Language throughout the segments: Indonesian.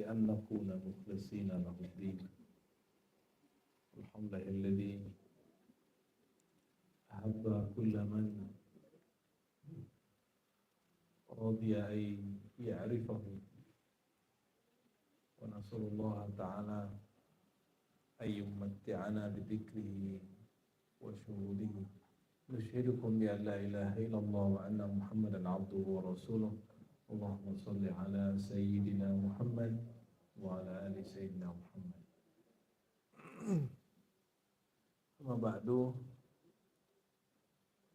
بأن نكون مخلصين له الدين. الحمد لله الذي أحب كل من رضي أن يعرفه، ونسأل الله تعالى أن يمتعنا بذكره وشهوده. نشهدكم بأن لا إله إلا الله وأن محمدا عبده ورسوله. اللهم صل على سيدنا محمد وعلى آل سيدنا محمد. Amma ba'du,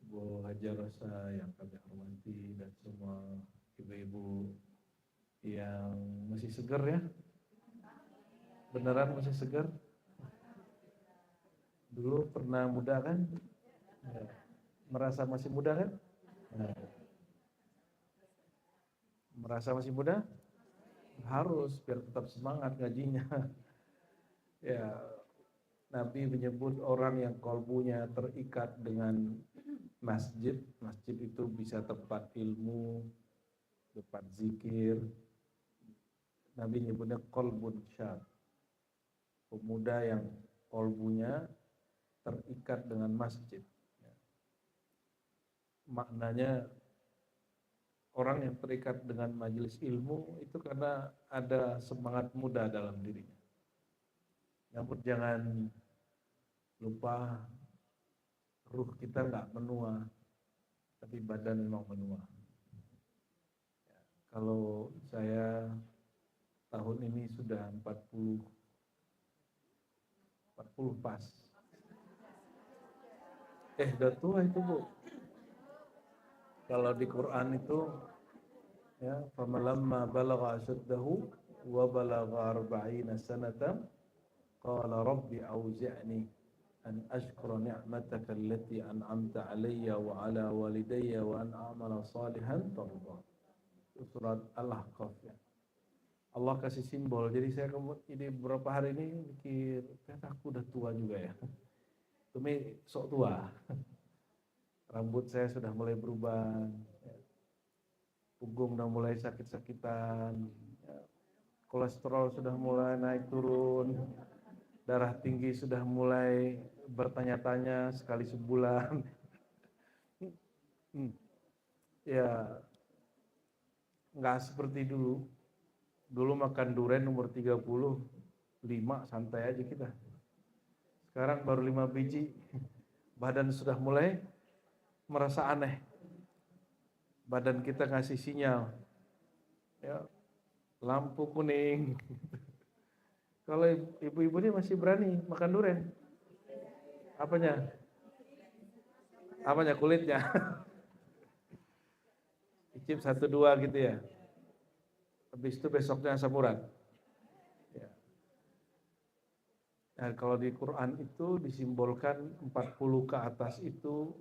Bu Hajar Rosa yang kami hormati dan semua ibu-ibu yang masih segar ya. Beneran masih segar? Dulu pernah muda kan? Merasa masih muda kan? Merasa masih muda? Harus biar tetap semangat ngajinya. Ya, Nabi menyebut orang yang kalbunya terikat dengan masjid. Masjid itu bisa tempat ilmu, tempat zikir. Nabi menyebutnya qalbun syab. Pemuda yang kalbunya terikat dengan masjid. Maknanya orang yang terikat dengan majelis ilmu itu karena ada semangat muda dalam dirinya. Namun jangan lupa, ruh kita nggak menua, tapi badan memang menua. Ya, kalau saya tahun ini sudah 40 pas. Udah tua itu Bu. Kalau di Quran itu ya, famalamma balagha ashuddahu wa balagha 40 sanatan qala rabbi auzi'ni an ashkura ni'mataka allati an'amta 'alayya wa 'ala walidayya wa an a'mala salihan tarda. Surat Al-Ahqaf ya. Allah kasih simbol. Jadi saya ini beberapa hari ini mikir, ternyata aku udah tua juga ya. Tumi sok tua. Rambut saya sudah mulai berubah. Punggung udah mulai sakit-sakitan. Kolesterol sudah mulai naik turun. Darah tinggi sudah mulai bertanya-tanya sekali sebulan. Ya, nggak seperti dulu. Dulu makan durian umur 35, santai aja kita. Sekarang baru 5 biji, badan sudah mulai merasa aneh. Badan kita ngasih sinyal. Ya, lampu kuning. Kalau ibu-ibu ini masih berani makan durian. Apanya? Apanya? Kulitnya. Icip 1-2 gitu ya. Habis itu besoknya asam urat. Ya. Nah, kalau di Quran itu disimbolkan 40 ke atas itu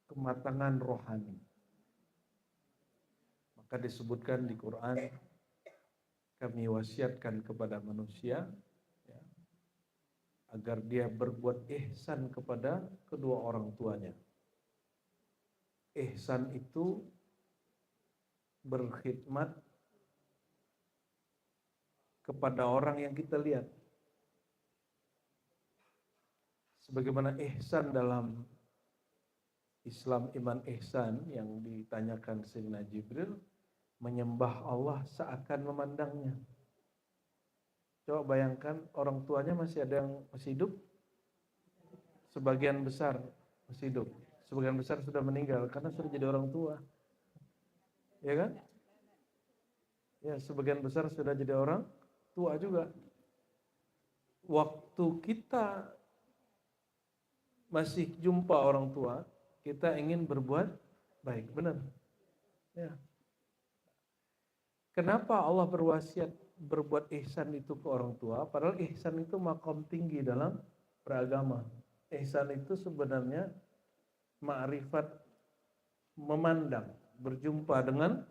kematangan rohani. Maka disebutkan di Quran, kami wasiatkan kepada manusia ya, agar dia berbuat ihsan kepada kedua orang tuanya. Ihsan itu berkhidmat kepada orang yang kita lihat. Sebagaimana ihsan dalam Islam, iman ihsan yang ditanyakan Sayyidina Jibril, menyembah Allah seakan memandangnya. Coba bayangkan orang tuanya masih ada yang masih hidup, sebagian besar masih hidup, sebagian besar sudah meninggal karena sudah jadi orang tua, ya kan? Ya, sebagian besar sudah jadi orang tua juga. Waktu kita masih jumpa orang tua, kita ingin berbuat baik, benar? Ya. Kenapa Allah berwasiat berbuat ihsan itu ke orang tua? Padahal ihsan itu makom tinggi dalam beragama. Ihsan itu sebenarnya ma'rifat, memandang, berjumpa dengan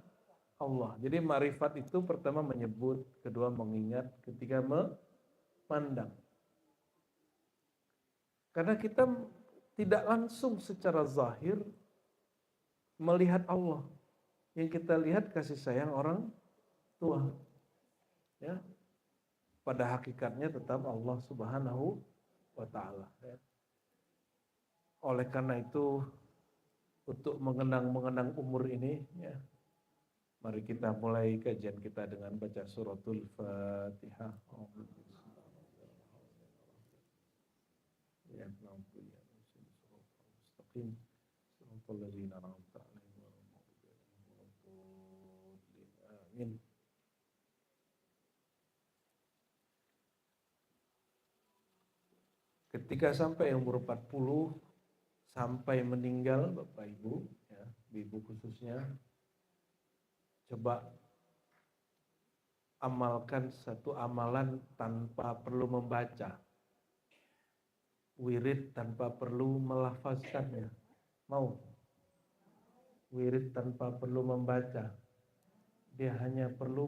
Allah. Jadi ma'rifat itu pertama menyebut, kedua mengingat, ketiga memandang. Karena kita tidak langsung secara zahir melihat Allah. Yang kita lihat kasih sayang orang tua. Ya, pada hakikatnya tetap Allah Subhanahu wa taala, ya. Oleh karena itu, untuk mengenang umur ini, ya, mari kita mulai kajian kita dengan baca suratul Fatihah. Ya, mustaqim. Suratul ladzina an'amta 'alaihim ghairil maghdubi 'alaihim waladdallin. Amin. Ketika sampai umur 40 sampai meninggal Bapak Ibu, ya, Ibu khususnya, coba amalkan satu amalan tanpa perlu membaca. Wirid tanpa perlu melafazkannya. Mau? Wirid tanpa perlu membaca. Dia hanya perlu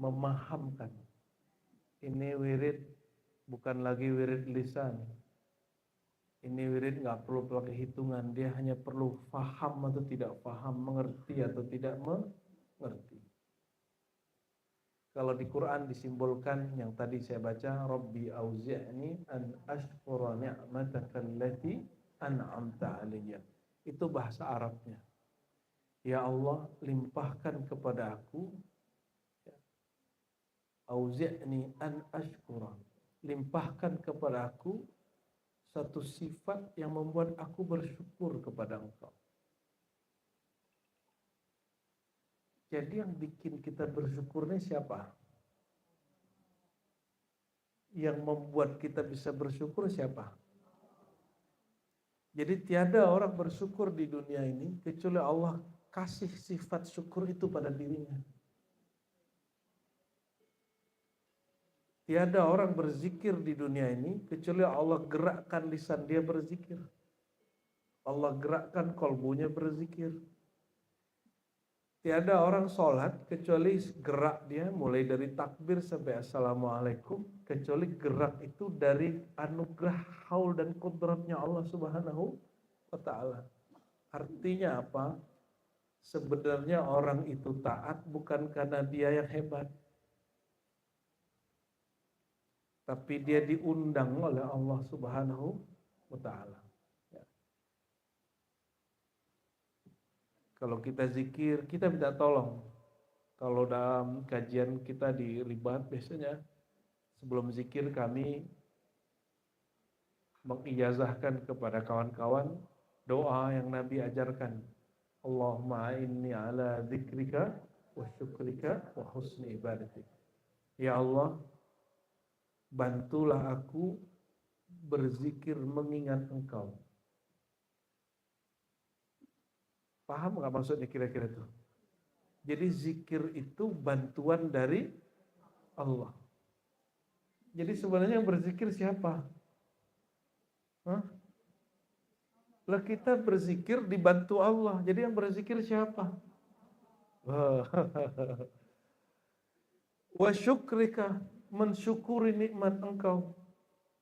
memahamkan. Ini wirid bukan lagi wirid lisan. Ini wirid nggak perlu pakai hitungan. Dia hanya perlu faham atau tidak faham, mengerti atau tidak mengerti. Kalau di Quran disimbolkan yang tadi saya baca, Rabbi auzi'ni an ashkura ni'mataka allati an'amta 'alayya. Itu bahasa Arabnya. Ya Allah, limpahkan kepada aku, ya, auzi'ni an ashkura. Limpahkan kepada aku satu sifat yang membuat aku bersyukur kepada Engkau. Jadi yang bikin kita bersyukur ini siapa? Yang membuat kita bisa bersyukur siapa? Jadi tiada orang bersyukur di dunia ini kecuali Allah kasih sifat syukur itu pada dirinya. Tiada orang berzikir di dunia ini kecuali Allah gerakkan lisan dia berzikir. Allah gerakkan kolbunya berzikir. Tiada orang sholat kecuali gerak dia mulai dari takbir sampai assalamualaikum, kecuali gerak itu dari anugerah haul dan qudratnya Allah Subhanahu wa ta'ala. Artinya apa? Sebenarnya orang itu taat bukan karena dia yang hebat, tapi dia diundang oleh Allah Subhanahu wa ta'ala. Kalau kita zikir, kita minta tolong. Kalau dalam kajian kita di Ribat, biasanya sebelum zikir kami mengijazahkan kepada kawan-kawan doa yang Nabi ajarkan. Allahumma inni ala zikrika wa syukrika wa husni ibadatik. Ya Allah, bantulah aku berzikir mengingat Engkau. Paham nggak maksudnya kira-kira itu? Jadi zikir itu bantuan dari Allah. Jadi sebenarnya yang berzikir siapa? Hah? Lah kita berzikir dibantu Allah. Jadi yang berzikir siapa? Wa syukrika, mensyukuri nikmat Engkau.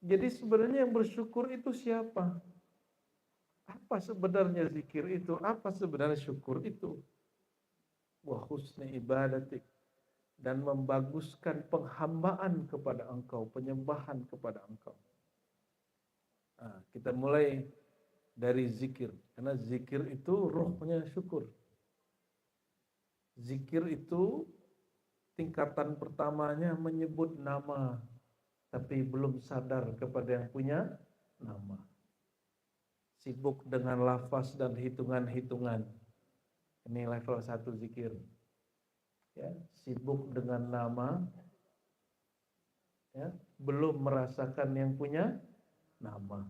Jadi sebenarnya yang bersyukur itu siapa? Apa sebenarnya zikir itu? Apa sebenarnya syukur itu? Wa husni ibadatik, dan membaguskan penghambaan kepada Engkau, penyembahan kepada Engkau. Nah, kita mulai dari zikir, karena zikir itu rohnya syukur. Zikir itu tingkatan pertamanya menyebut nama, tapi belum sadar kepada yang punya nama. Sibuk dengan lafaz dan hitungan-hitungan. Ini level 1 zikir. Ya, sibuk dengan nama, ya, belum merasakan yang punya nama.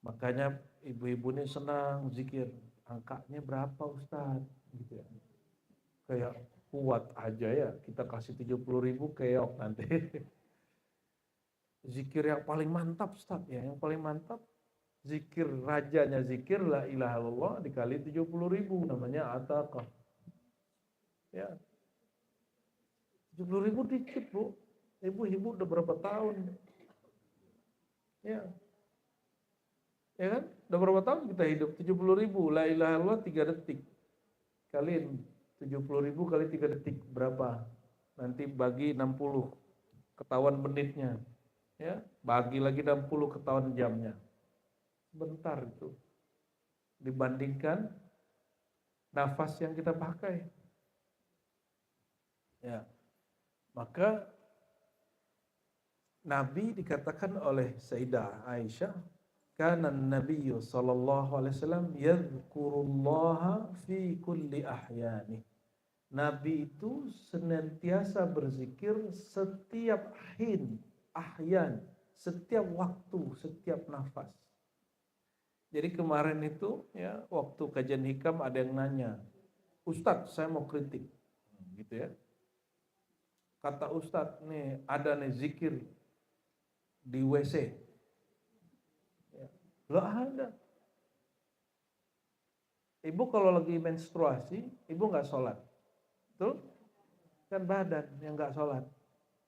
Makanya ibu-ibu ini senang zikir. Angkanya berapa Ustaz? Gitu ya. Kayak kuat aja ya, kita kasih 70.000 keok nanti. Zikir yang paling mantap Ustaz ya, yang paling mantap zikir rajanya zikir la ilaha illallah dikali 70.000 namanya ataqah. Ya. 70.000 dikit Bu. Ibu-ibu udah berapa tahun? Ya. Ya kan? Udah berapa tahun kita hidup? 70.000 la ilaha illallah 3 detik. Kaliin 70.000 kali 3 detik berapa? Nanti bagi 60, ketahuan menitnya. Ya, bagi lagi 60, ketahuan jamnya. Bentar itu. Dibandingkan nafas yang kita pakai. Ya. Maka Nabi dikatakan oleh Sayyidah Aisyah, kana Nabiyyu sallallahu alaihi wasallam yadhkurullaha fi kulli ahyani. Nabi itu senantiasa berzikir setiap ahyan, setiap waktu, setiap nafas. Jadi kemarin itu ya waktu kajian hikam ada yang nanya, Ustadz saya mau kritik, gitu ya. Kata Ustadz nih ada nih zikir di WC, ya. Nggak ada. Ibu kalau lagi menstruasi, ibu nggak sholat, betul? Kan badan yang nggak sholat.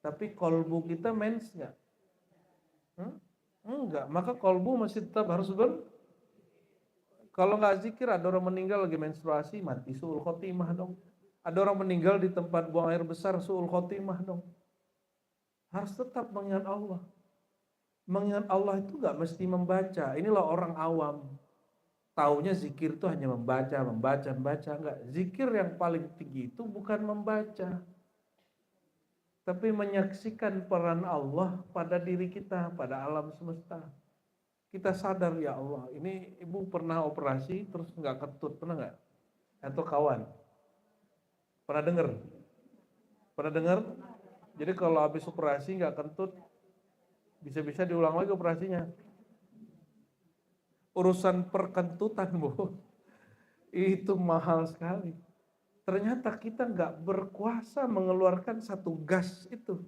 Tapi kolbu kita mens nggak? Enggak. Maka kolbu masih tetap harus Kalau nggak zikir, ada orang meninggal lagi menstruasi, mati su'ul khotimah dong. Ada orang meninggal di tempat buang air besar, su'ul khotimah dong. Harus tetap mengingat Allah. Mengingat Allah itu nggak mesti membaca. Inilah orang awam. Taunya zikir itu hanya membaca. Enggak. Zikir yang paling tinggi itu bukan membaca, tapi menyaksikan peran Allah pada diri kita, pada alam semesta. Kita sadar, ya Allah, ini ibu pernah operasi terus nggak ketut, pernah nggak? Atau kawan? Pernah dengar? Pernah dengar? Jadi kalau habis operasi nggak kentut, bisa-bisa diulang lagi operasinya. Urusan perkentutan, Bu, itu mahal sekali. Ternyata kita nggak berkuasa mengeluarkan satu gas itu.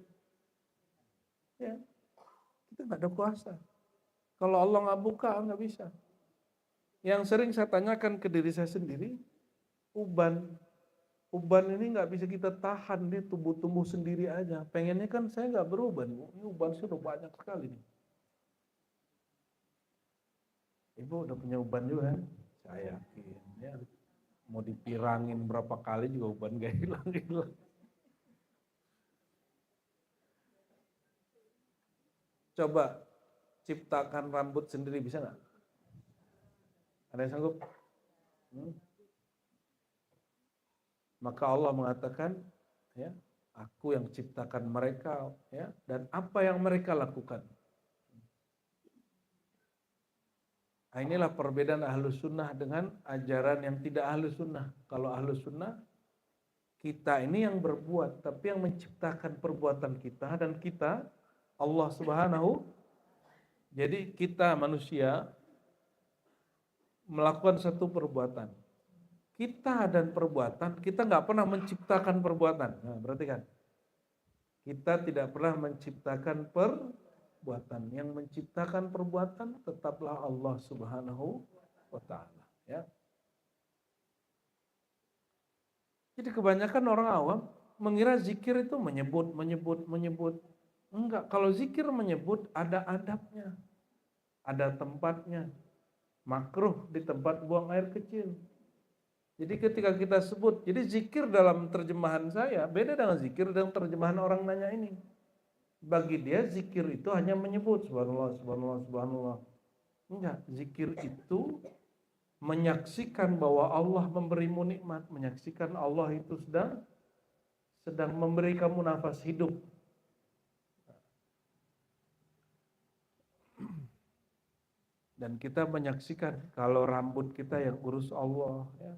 Ya, kita nggak ada kuasa. Kalau Allah nggak buka, nggak bisa. Yang sering saya tanyakan ke diri saya sendiri, uban ini nggak bisa kita tahan, dia tumbuh-tumbuh sendiri aja. Pengennya kan saya nggak beruban, ini uban sudah banyak sekali nih. Ibu udah punya uban juga kan? Saya yakin ya. Mau dipirangin berapa kali juga uban gak hilang-hilang. Coba ciptakan rambut sendiri, bisa nggak? Ada yang sanggup? Maka Allah mengatakan, ya, aku yang ciptakan mereka, ya, dan apa yang mereka lakukan. Nah, inilah perbedaan ahlus sunnah dengan ajaran yang tidak ahlus sunnah. Kalau ahlus sunnah, kita ini yang berbuat, tapi yang menciptakan perbuatan kita, dan kita Allah Subhanahu. Jadi kita manusia melakukan satu perbuatan. Kita dan perbuatan, kita nggak pernah menciptakan perbuatan. Nah, berarti kan kita tidak pernah menciptakan perbuatan. Yang menciptakan perbuatan tetaplah Allah Subhanahu wa taala, ya. Jadi kebanyakan orang awam mengira zikir itu menyebut. Enggak, kalau zikir menyebut ada adabnya, ada tempatnya. Makruh di tempat buang air kecil. Jadi ketika kita sebut, jadi zikir dalam terjemahan saya beda dengan zikir dalam terjemahan orang nanya ini. Bagi dia zikir itu hanya menyebut subhanallah, subhanallah, subhanallah. Enggak, zikir itu menyaksikan bahwa Allah memberimu nikmat, menyaksikan Allah itu sedang memberi kamu nafas hidup. Dan kita menyaksikan kalau rambut kita yang urus Allah, ya.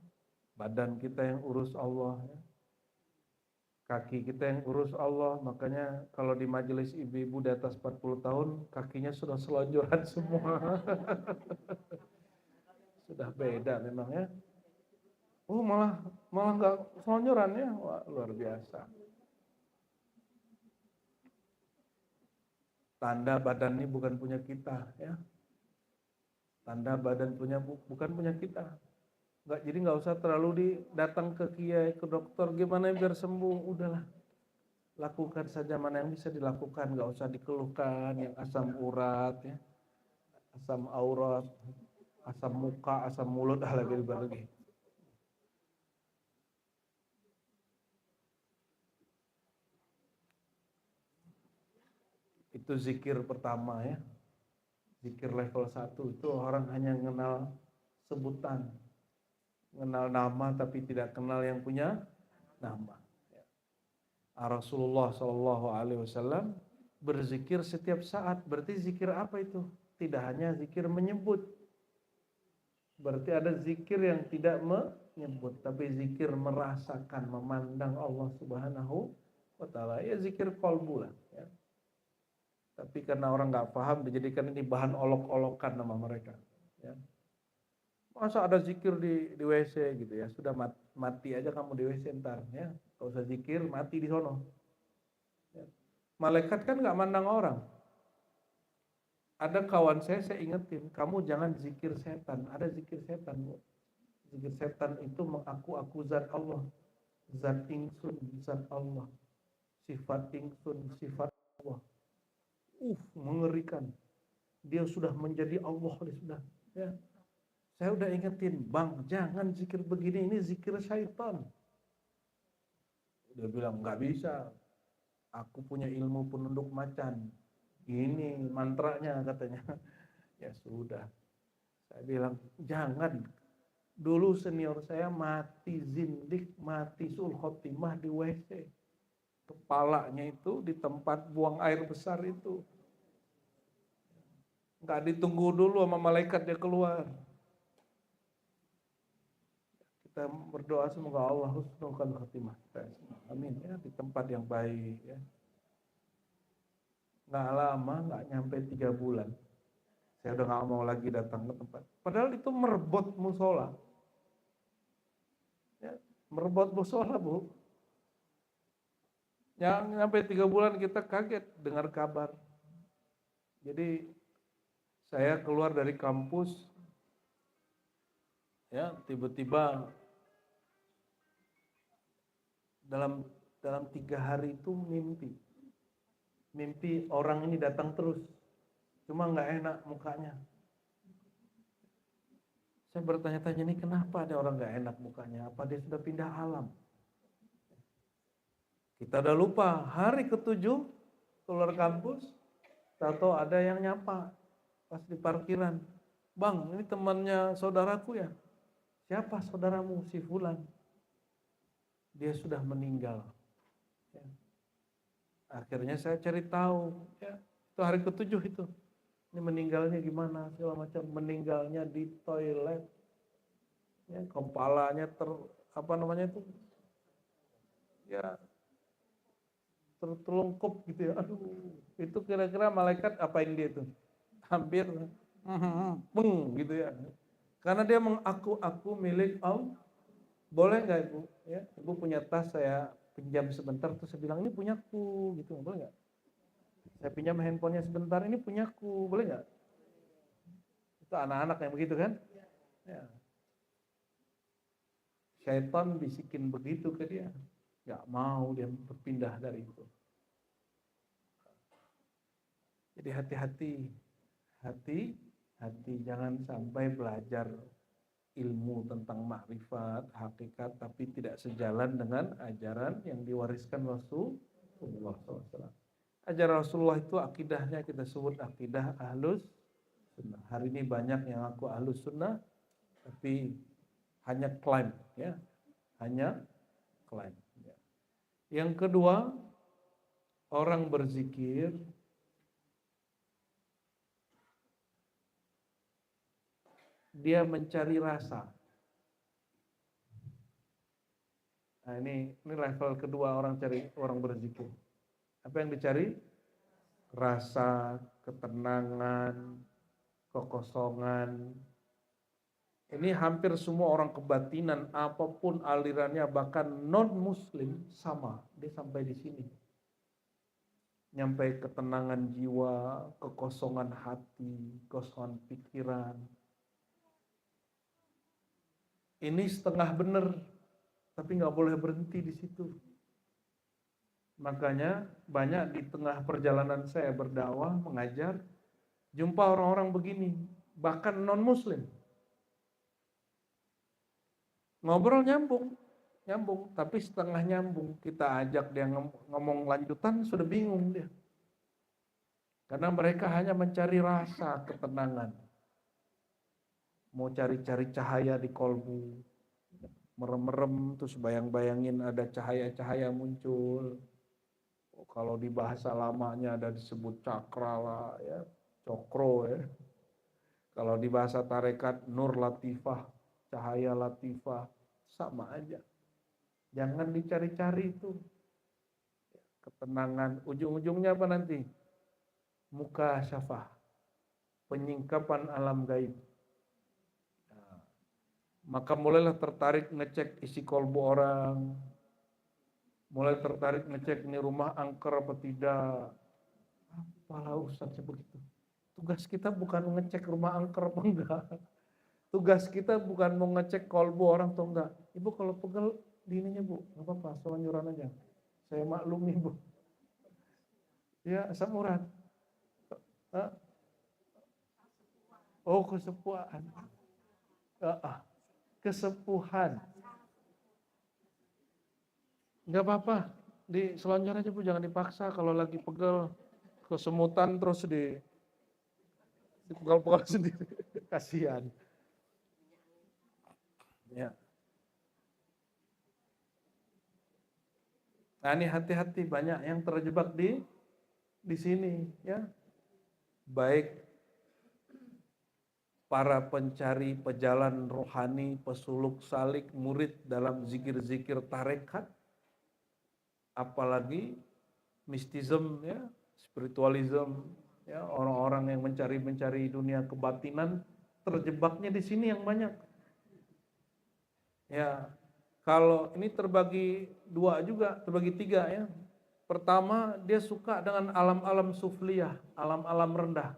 Badan kita yang urus Allah, ya. Kaki kita yang urus Allah. Makanya kalau di majelis ibu-ibu di atas 40 tahun, kakinya sudah selonjoran semua. Sudah beda memang, ya. Oh, malah nggak selonjoran, ya. Wah, luar biasa. Tanda badan ini bukan punya kita, ya. Tanda badan bukan punya kita. Jadi nggak usah terlalu datang ke kiai, ke dokter, gimana biar sembuh. Udahlah, lakukan saja mana yang bisa dilakukan, nggak usah dikeluhkan yang asam urat, ya, asam aurat, asam muka, asam mulut, lebih. Itu zikir pertama ya. Zikir level 1 itu orang hanya mengenal sebutan, mengenal nama tapi tidak kenal yang punya nama. Rasulullah Shallallahu Alaihi Wasallam berzikir setiap saat. Berarti zikir apa itu? Tidak hanya zikir menyebut. Berarti ada zikir yang tidak menyebut, tapi zikir merasakan, memandang Allah Subhanahu wa Ta'ala. Ya zikir qalbu lah. Ya. Tapi karena orang nggak paham, dijadikan ini bahan olok-olokan nama mereka. Ya. Masa ada zikir di WC gitu ya? Sudah mati aja kamu di WC ntar ya. Kalau usah zikir mati di sono. Ya. Malaikat kan nggak mandang orang. Ada kawan saya ingetin, kamu jangan zikir setan. Ada zikir setan. Zikir setan itu mengaku-aku zat Allah. Zat ingsun, zat Allah. Sifat ingsun, sifat Allah. Mengerikan. Dia sudah menjadi Allah, dia sudah. Ya. Saya udah ingetin, bang, jangan zikir begini, ini zikir syaitan. Dia bilang, nggak bisa. Aku punya ilmu penunduk macan. Ini mantranya katanya. Ya sudah. Saya bilang, jangan. Dulu senior saya mati zindik, mati sul khotimah di WC. Kepalanya itu di tempat buang air besar itu. Nggak ditunggu dulu sama malaikat dia keluar. Kita berdoa semoga Allah husnul khatimah. Amin ya, di tempat yang baik ya. Nggak lama, nggak nyampe 3 bulan. Saya udah nggak mau lagi datang ke tempat. Padahal itu merebot musola. Ya, merebot musola, Bu. Yang sampai 3 bulan kita kaget dengar kabar. Jadi saya keluar dari kampus, ya tiba-tiba dalam 3 hari itu mimpi orang ini datang terus, cuma nggak enak mukanya. Saya bertanya-tanya, ini kenapa ada orang nggak enak mukanya? Apa dia sudah pindah alam? Kita udah lupa, hari ke-7 keluar kampus, tahu ada yang nyapa pas di parkiran. Bang, ini temannya saudaraku ya. Siapa saudaramu? Si Fulan. Dia sudah meninggal. Ya. Akhirnya saya cari tahu. Ya, itu hari ke-7 itu. Ini meninggalnya gimana? Segala macam. Meninggalnya di toilet. Ya, kepalanya ya tertelungkup gitu ya. Aduh, itu kira-kira malaikat apain dia itu? Hampir gitu ya. Karena dia mengaku-aku milik Allah. Boleh nggak Ibu? Ya, Ibu punya tas, saya pinjam sebentar, terus saya bilang ini punyaku, gitu, boleh nggak? Saya pinjam handphonenya sebentar, ini punyaku, boleh nggak? Itu anak-anak yang begitu kan? Ya. Syaitan bisikin begitu ke dia, nggak mau dia berpindah dari itu. Jadi hati-hati, jangan sampai belajar ilmu tentang makrifat, hakikat, tapi tidak sejalan dengan ajaran yang diwariskan Rasulullah SAW. Ajaran Rasulullah itu akidahnya kita sebut akidah ahlus sunnah. Hari ini banyak yang ngaku ahlus sunnah, tapi hanya klaim, ya, hanya klaim. Ya. Yang kedua, orang berzikir dia mencari rasa. Nah, ini level kedua orang berzikir. Apa yang dicari? Rasa, ketenangan, kekosongan. Ini hampir semua orang kebatinan, apapun alirannya, bahkan non-muslim sama. Dia sampai di sini. Nyampai ketenangan jiwa, kekosongan hati, kekosongan pikiran. Ini setengah benar, tapi nggak boleh berhenti di situ. Makanya banyak di tengah perjalanan saya berdakwah, mengajar, jumpa orang-orang begini, bahkan non-muslim. Ngobrol nyambung, tapi setengah nyambung. Kita ajak dia ngomong lanjutan, sudah bingung dia. Karena mereka hanya mencari rasa ketenangan. Mau cari-cari cahaya di kolbu. Merem-merem terus bayang-bayangin ada cahaya-cahaya muncul. Kalau di bahasa lamanya ada disebut cakra lah ya, cokro ya. Kalau di bahasa tarekat nur latifah, cahaya latifah, sama aja. Jangan dicari-cari itu. Ketenangan, ujung-ujungnya apa nanti? Muka syafah, penyingkapan alam gaib. Nah, maka mulailah tertarik ngecek isi kolbu orang, mulai tertarik ngecek ini rumah angker apa tidak. Apalah Ustaz begitu. Tugas kita bukan ngecek rumah angker apa enggak. Tugas kita bukan mau ngecek kolbu orang atau enggak. Ibu kalau pegel di ininya bu, nggak apa-apa, selanyuran aja. Saya maklumi bu. Ya asam urat. Oh kesepuhan. Kesepuhan. Nggak apa-apa. Di selonjor aja bu, jangan dipaksa. Kalau lagi pegel, kesemutan terus dipegal-pegal sendiri. Kasihan. Ya. Nah ini hati-hati, banyak yang terjebak di sini ya. Baik para pencari pejalan rohani, pesuluk salik, murid dalam zikir-zikir tarekat, apalagi mistism ya, spiritualism ya, orang-orang yang mencari dunia kebatinan, terjebaknya di sini yang banyak. Ya, kalau ini terbagi dua juga, terbagi tiga ya. Pertama, dia suka dengan alam-alam sufliyah, alam-alam rendah.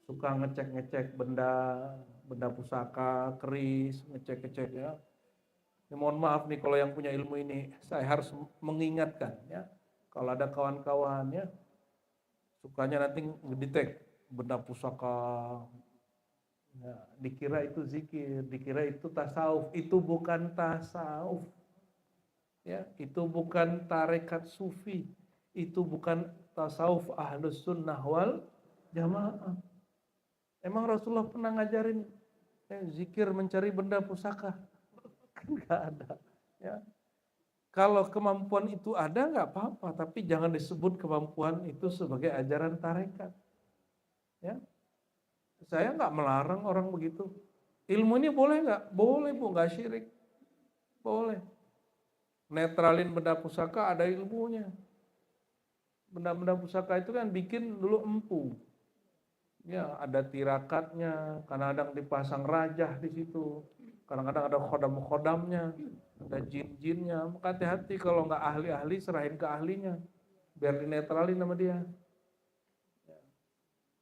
Suka ngecek-ngecek benda pusaka, keris, ngecek-ngecek ya. Ya, mohon maaf nih kalau yang punya ilmu ini, saya harus mengingatkan ya. Kalau ada kawan-kawan ya, sukanya nanti ngedetek benda pusaka, ya, dikira itu zikir, dikira itu tasawuf. Itu bukan tasawuf. Ya, itu bukan tarekat sufi. Itu bukan tasawuf ahlus sunnah wal jamaah. Emang Rasulullah pernah ngajarin zikir mencari benda pusaka? Kan nggak ada. Ya. Kalau kemampuan itu ada nggak apa-apa, tapi jangan disebut kemampuan itu sebagai ajaran tarekat. Ya. Saya nggak melarang orang begitu. Ilmu ini boleh nggak? Boleh bu, nggak syirik. Boleh. Netralin benda pusaka ada ilmunya. Benda-benda pusaka itu kan bikin dulu empu. Ya, ada tirakatnya, kadang-kadang dipasang rajah di situ. Kadang-kadang ada khodam-khodamnya, ada jin-jinnya. Maka hati-hati kalau nggak ahli-ahli, serahin ke ahlinya. Biar dinetralin sama dia.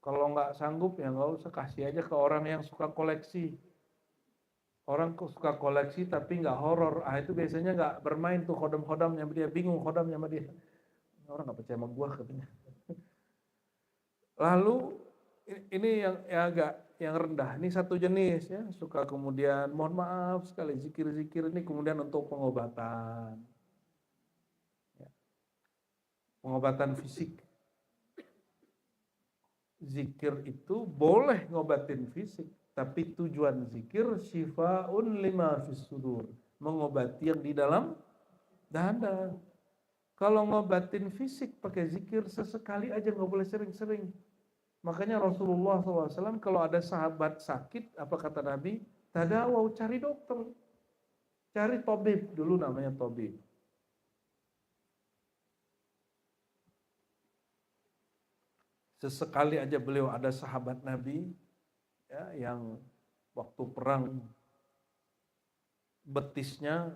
Kalau nggak sanggup ya nggak usah, kasih aja ke orang yang suka koleksi. Orang suka koleksi tapi nggak horor, itu biasanya nggak bermain tuh khodam-khodamnya, dia bingung khodamnya sama dia. Orang nggak percaya sama gua katanya. Lalu ini yang agak yang rendah, ini satu jenis ya, suka kemudian mohon maaf sekali zikir-zikir ini kemudian untuk pengobatan. Ya. Pengobatan fisik. Zikir itu boleh ngobatin fisik, tapi tujuan zikir syifaun lima fis sudur, mengobati yang di dalam dada. Kalau ngobatin fisik pakai zikir sesekali aja, nggak boleh sering-sering. Makanya Rasulullah SAW kalau ada sahabat sakit, apa kata Nabi? Tadawau, cari dokter. Cari tabib, dulu namanya tabib. Sesekali aja beliau, ada sahabat Nabi ya, yang waktu perang betisnya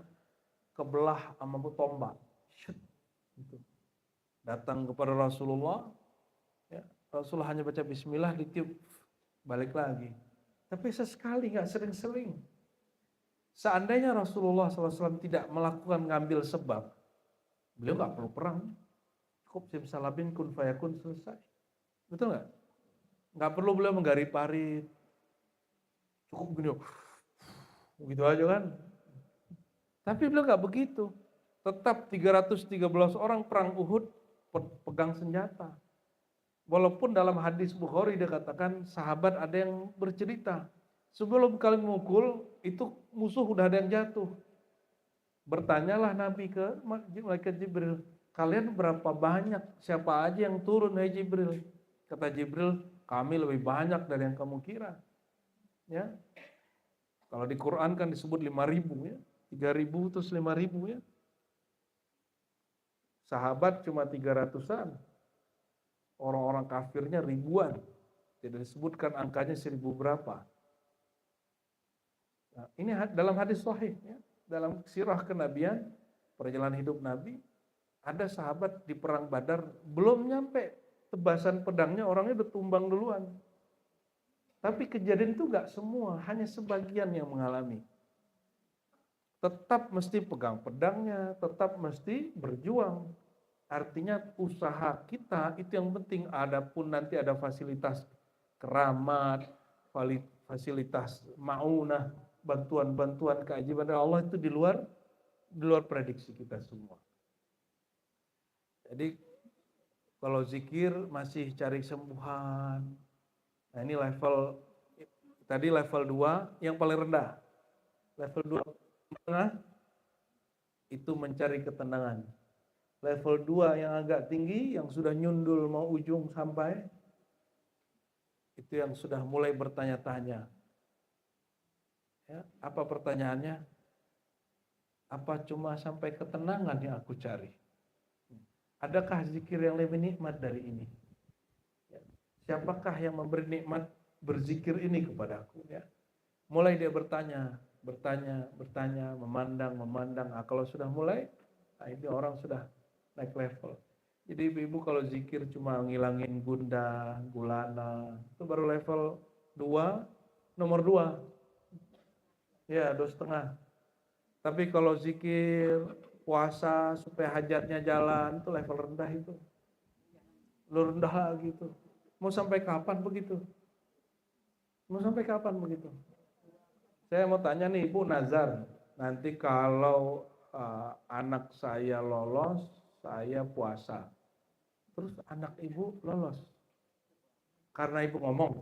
kebelah sama tombak. Gitu. Datang kepada Rasulullah, ya, Rasulullah hanya baca bismillah, ditiup, balik lagi. Tapi sesekali, nggak sering-sering. Seandainya Rasulullah SAW tidak melakukan ngambil sebab, beliau nggak perlu perang. Cukup simsalabim kun fayakun, selesai. Betul nggak? Nggak perlu beliau menggali parit. Cukup gini, begitu aja kan. Tapi beliau nggak begitu. Tetap 313 orang perang Uhud pegang senjata. Walaupun dalam hadis Bukhari dia katakan sahabat ada yang bercerita, sebelum kalian memukul itu musuh udah ada yang jatuh. Bertanyalah Nabi ke malaikat Jibril, kalian berapa banyak? Siapa aja yang turun hai Jibril? Kata Jibril, kami lebih banyak dari yang kamu kira. Ya. Kalau di Quran kan disebut 5.000 ya. 3.000 terus 5.000 ya. Sahabat cuma 300-an. Orang-orang kafirnya ribuan. Tidak disebutkan angkanya 1.000 berapa. Nah, ini dalam hadis sahih ya. Dalam sirah kenabian, perjalanan hidup Nabi, ada sahabat di perang Badar belum nyampe tebasan pedangnya orangnya udah tumbang duluan. Tapi kejadian itu gak semua, hanya sebagian yang mengalami. Tetap mesti pegang pedangnya, tetap mesti berjuang. Artinya usaha kita itu yang penting. Adapun nanti ada fasilitas keramat, fasilitas maunah, bantuan-bantuan keajaiban Allah itu di luar prediksi kita semua. Jadi kalau zikir masih cari sembuhan. Nah ini tadi level 2 yang paling rendah. Level 2 tengah itu mencari ketenangan. Level 2 yang agak tinggi, yang sudah nyundul mau ujung sampai, itu yang sudah mulai bertanya-tanya. Ya, apa pertanyaannya? Apa cuma sampai ketenangan yang aku cari? Adakah zikir yang lebih nikmat dari ini? Ya, siapakah yang memberi nikmat berzikir ini kepadaku? Ya. Mulai dia bertanya, memandang. Nah, kalau sudah mulai, nah ini orang sudah naik level. Jadi ibu-ibu kalau zikir cuma ngilangin gundah, gulana, itu baru level 2, nomor 2. Ya, 2,5. Tapi kalau zikir, puasa supaya hajatnya jalan, itu level rendah itu. Lu rendah lagi itu. Mau sampai kapan begitu? Saya mau tanya nih Ibu nazar, nanti kalau anak saya lolos, saya puasa. Terus anak Ibu lolos. Karena Ibu ngomong,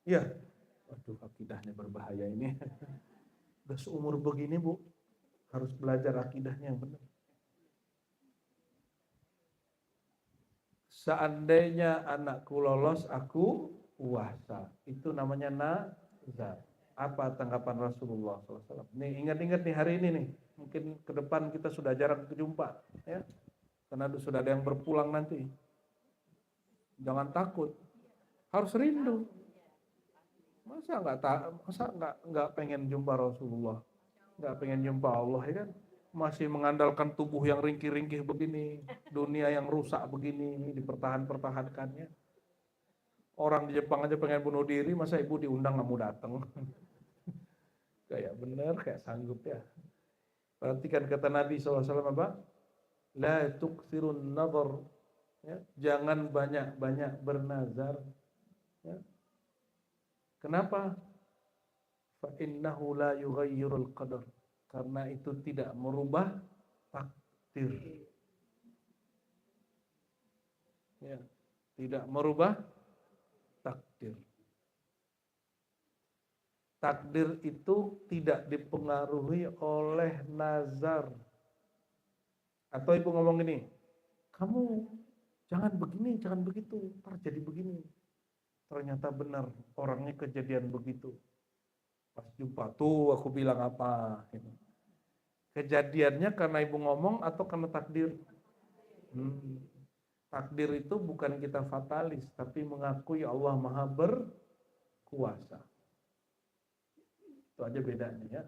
iya, waduh akidahnya berbahaya ini. Udah seumur begini Bu, harus belajar akidahnya yang benar. Seandainya anakku lolos, aku puasa. Itu namanya nazar. Apa tanggapan Rasulullah SAW? Nih ingat-ingat nih hari ini nih. Mungkin ke depan kita sudah jarang berjumpa, ya. Karena sudah ada yang berpulang nanti. Jangan takut, harus rindu. Masa nggak pengen jumpa Rasulullah, nggak pengen jumpa Allah ya kan? Masih mengandalkan tubuh yang ringkih-ringkih begini, dunia yang rusak begini, dipertahankannya. Orang di Jepang aja pengen bunuh diri, masa Ibu diundang nggak mau datang? Kayak bener, kayak sanggup ya. Perhatikan kata Nabi SAW apa? La tuksirun nazar. Ya, jangan banyak-banyak bernazar. Ya. Kenapa? Fa innahu la yughayyirul qadar. Karena itu tidak merubah takdir. Ya, tidak merubah takdir. Takdir itu tidak dipengaruhi oleh nazar. Atau Ibu ngomong gini, kamu jangan begini, jangan begitu, ntar jadi begini. Ternyata benar, orangnya kejadian begitu. Pas jumpa tuh aku bilang apa. Kejadiannya karena Ibu ngomong atau karena takdir? Takdir itu bukan kita fatalis, tapi mengakui Allah Maha berkuasa. Itu aja bedanya ya.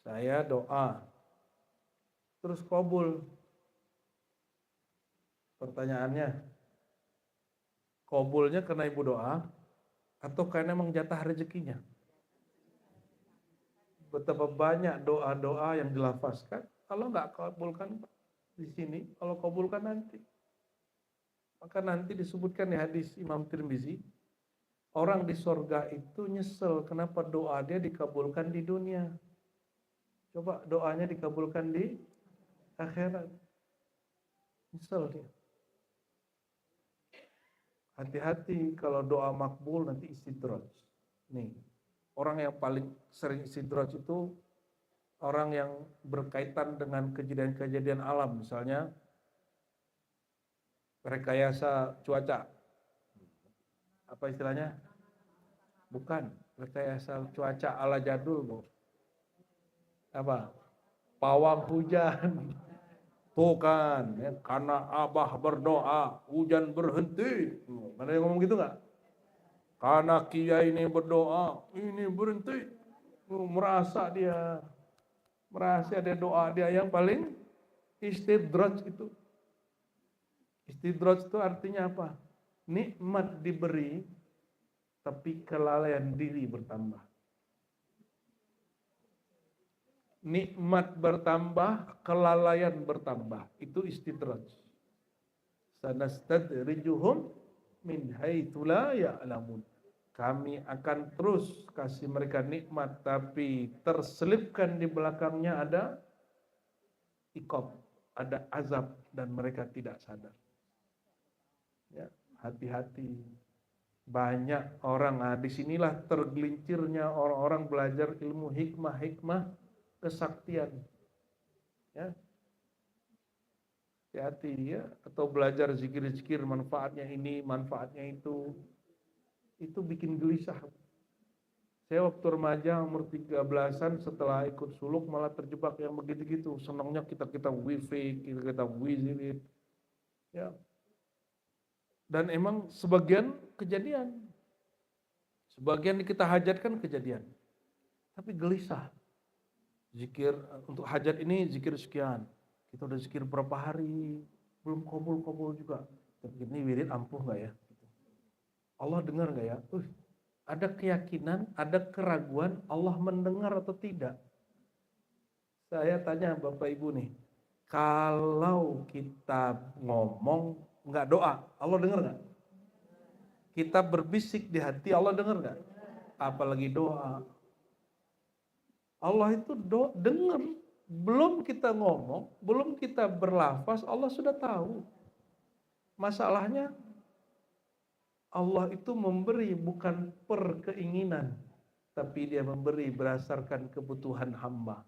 Saya doa, terus kabul. Pertanyaannya, kabulnya karena Ibu doa, atau karena emang jatah rezekinya? Betapa banyak doa-doa yang dilafazkan, kalau nggak kabulkan di sini, kalau kabulkan nanti. Maka nanti disebutkan di hadis Imam Tirmizi, orang di sorga itu nyesel kenapa doa dia dikabulkan di dunia. Coba doanya dikabulkan di akhirat. Nyesel dia. Hati-hati kalau doa makbul nanti istidraj. Nih, orang yang paling sering istidraj itu orang yang berkaitan dengan kejadian-kejadian alam, misalnya rekayasa cuaca. Apa istilahnya? Bukan, rekayasa cuaca ala jadul, Bu. Apa? Pawang hujan. Tuh kan, ya, karena Abah berdoa, hujan berhenti. Ada yang ngomong gitu nggak? Karena kiai ini berdoa, ini berhenti. Merasa dia doa dia yang paling istidraj itu. Istidraj itu artinya apa? Nikmat diberi, tapi kelalaian diri bertambah. Nikmat bertambah, kelalaian bertambah. Itu istidraj. Sanastadrijuhum min haitsu la ya'lamun. Kami akan terus kasih mereka nikmat, tapi terselipkan di belakangnya ada iqab, ada azab, dan mereka tidak sadar. Ya, hati-hati. Banyak orang, disinilah tergelincirnya orang-orang belajar ilmu hikmah kesaktian. Ya, hati-hati ya, atau belajar zikir-zikir manfaatnya ini, manfaatnya itu bikin gelisah. Saya waktu remaja umur 13-an setelah ikut suluk malah terjebak yang begitu-gitu. Senangnya kita wifi, kita wizirit. Ya. Dan emang sebagian kejadian. Sebagian kita hajatkan kejadian. Tapi gelisah. Zikir untuk hajat ini zikir sekian. Kita udah zikir berapa hari, belum kabul juga. Tapi ini wirid ampuh enggak ya? Allah dengar enggak ya? Ada keyakinan, ada keraguan Allah mendengar atau tidak. Saya tanya Bapak Ibu nih, kalau kita ngomong nggak doa, Allah dengar nggak? Kita berbisik di hati, Allah dengar nggak? Apalagi doa. Allah itu dengar. Belum kita ngomong, belum kita berlafaz, Allah sudah tahu. Masalahnya Allah itu memberi bukan per keinginan, tapi dia memberi berdasarkan kebutuhan hamba.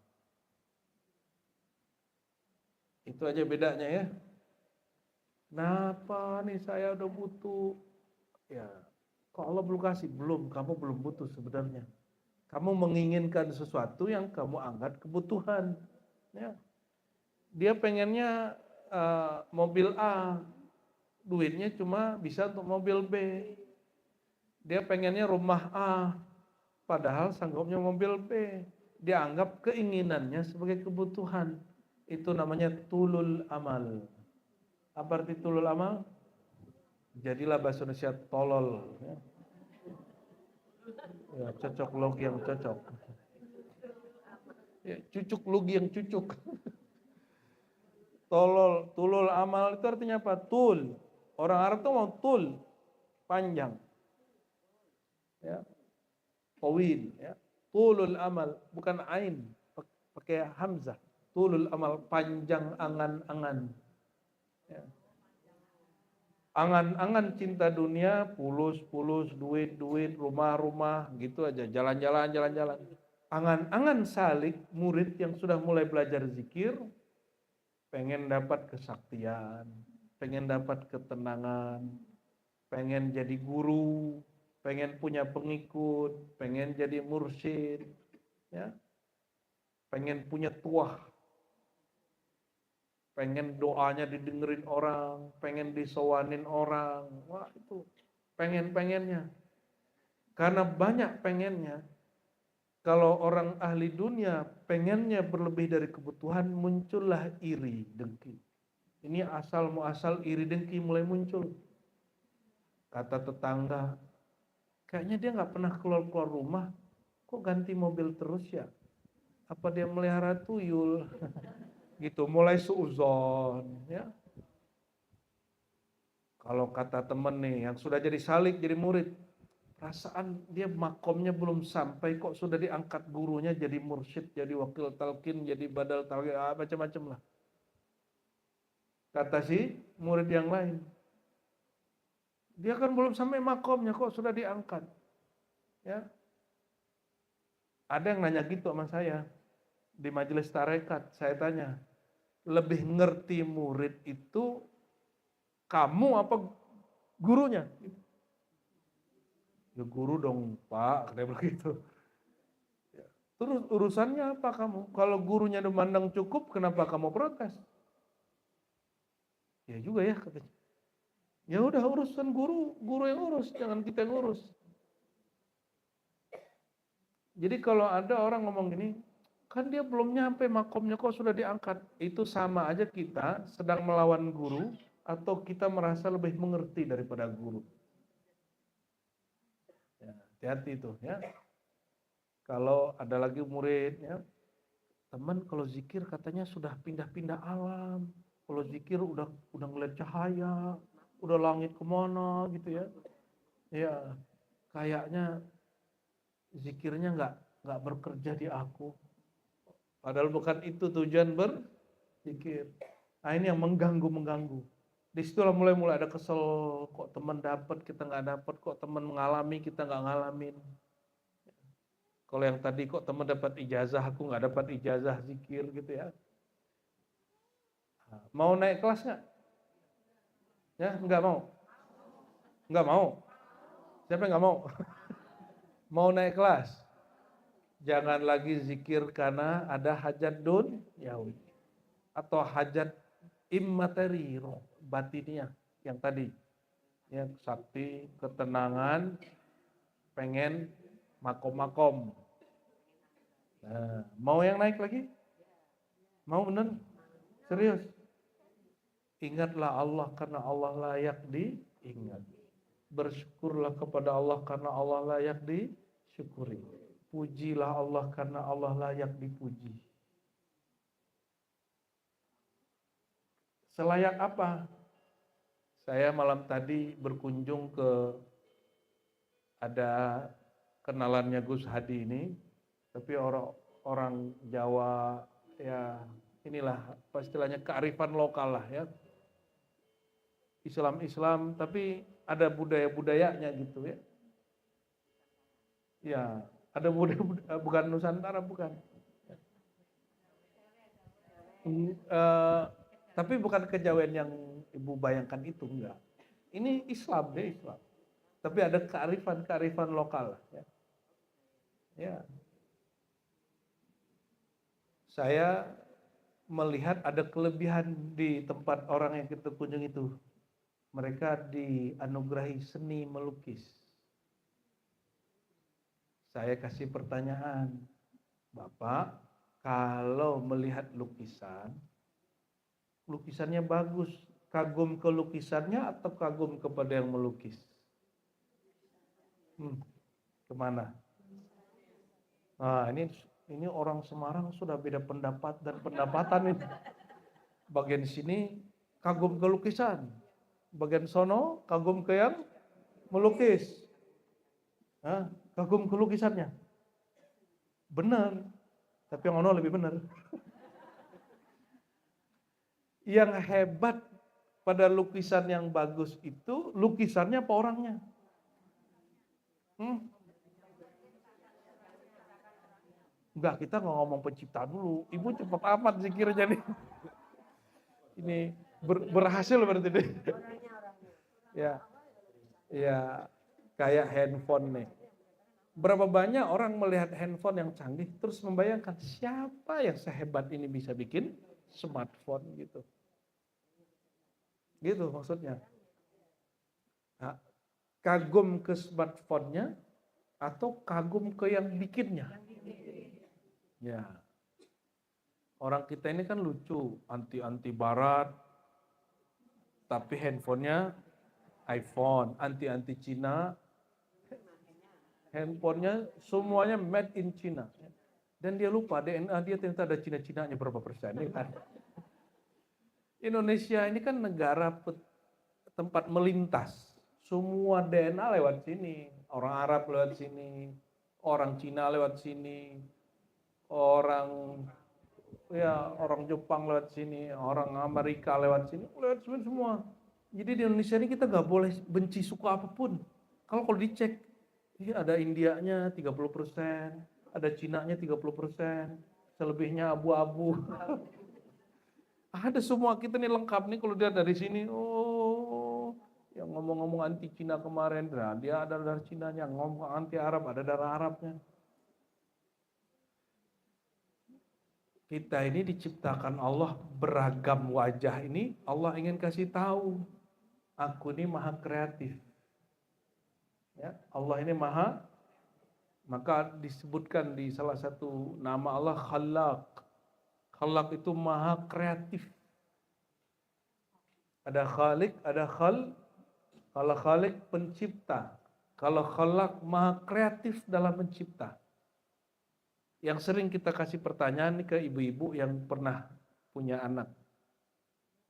Itu aja bedanya ya. Kenapa nih saya udah butuh? Ya, kok Allah belum kasih? Belum, kamu belum butuh sebenarnya. Kamu menginginkan sesuatu yang kamu anggap kebutuhan. Ya. Dia pengennya mobil A, duitnya cuma bisa untuk mobil B. Dia pengennya rumah A, padahal sanggupnya mobil B. Dia anggap keinginannya sebagai kebutuhan. Itu namanya tulul amal. Apa arti tulul amal? Jadilah bahasa Indonesia tolol. Ya, cocok logi yang cocok. Ya, cucuk logi yang cucuk. Tulul amal itu artinya apa? Tul. Orang Arab tuh mau tul, panjang. Ya. Tawil, ya. Tulul amal, bukan ain, pakai hamzah. Tulul amal, panjang angan-angan. Ya. Angan-angan cinta dunia, pulus, duit, rumah, gitu aja, jalan-jalan. Angan-angan salik, murid yang sudah mulai belajar zikir, pengen dapat kesaktian, pengen dapat ketenangan, pengen jadi guru, pengen punya pengikut, pengen jadi mursyid, ya, pengen punya tuah, pengen doanya didengerin orang, pengen disowanin orang, wah itu pengennya. Karena banyak pengennya, kalau orang ahli dunia pengennya berlebih dari kebutuhan, muncullah iri, dengki. Ini asal muasal iri dengki mulai muncul. Kata tetangga, kayaknya dia nggak pernah keluar rumah, kok ganti mobil terus ya? Apa dia melihara tuyul? Gitu, mulai suuzon, ya. Kalau kata temen nih, yang sudah jadi salik, jadi murid, perasaan dia makomnya belum sampai, kok sudah diangkat gurunya jadi mursyid, jadi wakil talqin, jadi badal talqin, macam-macam lah. Kata si murid yang lain. Dia kan belum sampai makomnya kok sudah diangkat. Ya. Ada yang nanya gitu sama saya di majelis tarekat. Saya tanya, lebih ngerti murid itu kamu apa gurunya? Ya guru dong Pak, kayak begitu. Ya. Terus urusannya apa kamu? Kalau gurunya udah mandang cukup, kenapa kamu protes? Ya juga ya katanya. Ya udah urusan guru, guru yang urus, jangan kita yang urus. Jadi kalau ada orang ngomong gini, kan dia belum nyampe makomnya kok sudah diangkat. Itu sama aja kita sedang melawan guru atau kita merasa lebih mengerti daripada guru. Ya, hati-hati itu ya. Kalau ada lagi murid ya, teman kalau zikir katanya sudah pindah-pindah alam. Kalau zikir udah ngeliat cahaya, udah langit kemana gitu ya. Ya, kayaknya zikirnya nggak bekerja di aku. Padahal bukan itu tujuan berzikir. Nah ini yang mengganggu. Di situlah mulai ada kesel, kok teman dapat kita nggak dapat, kok teman mengalami kita nggak ngalamin. Kalau yang tadi kok teman dapat ijazah, aku nggak dapat ijazah zikir gitu ya. Mau naik kelas nggak? Ya nggak mau, nggak mau. Siapa yang nggak mau? Mau naik kelas? Jangan lagi zikir karena ada hajat duniawi atau hajat immateri roh batinnya yang tadi ya sakti ketenangan pengen makom. Nah, mau yang naik lagi? Mau bener? Serius? Ingatlah Allah karena Allah layak diingat. Bersyukurlah kepada Allah karena Allah layak disyukuri. Pujilah Allah karena Allah layak dipuji. Selayak apa? Saya malam tadi berkunjung ke ada kenalannya Gus Hadi ini, tapi orang Jawa ya inilah istilahnya kearifan lokal lah ya. Islam tapi ada budaya-budayanya gitu ya. Ya, ada budaya bukan Nusantara bukan. Tapi bukan kejawen yang Ibu bayangkan itu enggak. Ini Islam deh Islam. Tapi ada kearifan lokal ya. Ya. Saya melihat ada kelebihan di tempat orang yang kita kunjung itu. Mereka dianugerahi seni melukis. Saya kasih pertanyaan, Bapak, kalau melihat lukisannya bagus, kagum ke lukisannya atau kagum kepada yang melukis? Kemana? Nah, ini orang Semarang sudah beda pendapat dan pendapatan ini. Bagian sini kagum ke lukisan, bagian sono kagum ke yang melukis. Kagum ke lukisannya. Benar, tapi yang ono lebih benar. Yang hebat pada lukisan yang bagus itu lukisannya apa orangnya? Enggak, kita nggak ngomong pencipta dulu. Ibu cepat amat zikirnya nih. Ini berhasil berarti deh. Ya, kayak handphone nih. Berapa banyak orang melihat handphone yang canggih terus membayangkan siapa yang sehebat ini bisa bikin smartphone gitu. Gitu maksudnya. Nah, kagum ke smartphone-nya atau kagum ke yang bikinnya. Ya. Orang kita ini kan lucu, anti barat, tapi handphonenya iPhone, anti Cina, handphonenya semuanya made in China. Dan dia lupa DNA dia ternyata ada Cina-Cinanya berapa persen. Ini kan. Indonesia ini kan negara tempat melintas. Semua DNA lewat sini. Orang Arab lewat sini. Orang Cina lewat sini. Orang ya orang Jepang lewat sini, orang Amerika lewat sini semua. Jadi di Indonesia ini kita nggak boleh benci suku apapun. Kalau dicek, ada Indianya 30%, ada Cinanya 30%, selebihnya abu-abu. Ada semua, kita nih lengkap nih kalau dia dari sini. Oh, yang ngomong-ngomong anti Cina kemarin, nah dia ada darah Cinanya, ngomong anti Arab, ada darah Arabnya. Kita ini diciptakan Allah beragam wajah ini, Allah ingin kasih tahu, aku ini maha kreatif. Ya, Allah ini maha, maka disebutkan di salah satu nama Allah Khalaq. Khalaq itu maha kreatif. Ada Khalik, ada Khal. Kalau Khalik pencipta, kalau Khalaq maha kreatif dalam mencipta. Yang sering kita kasih pertanyaan ke ibu-ibu yang pernah punya anak.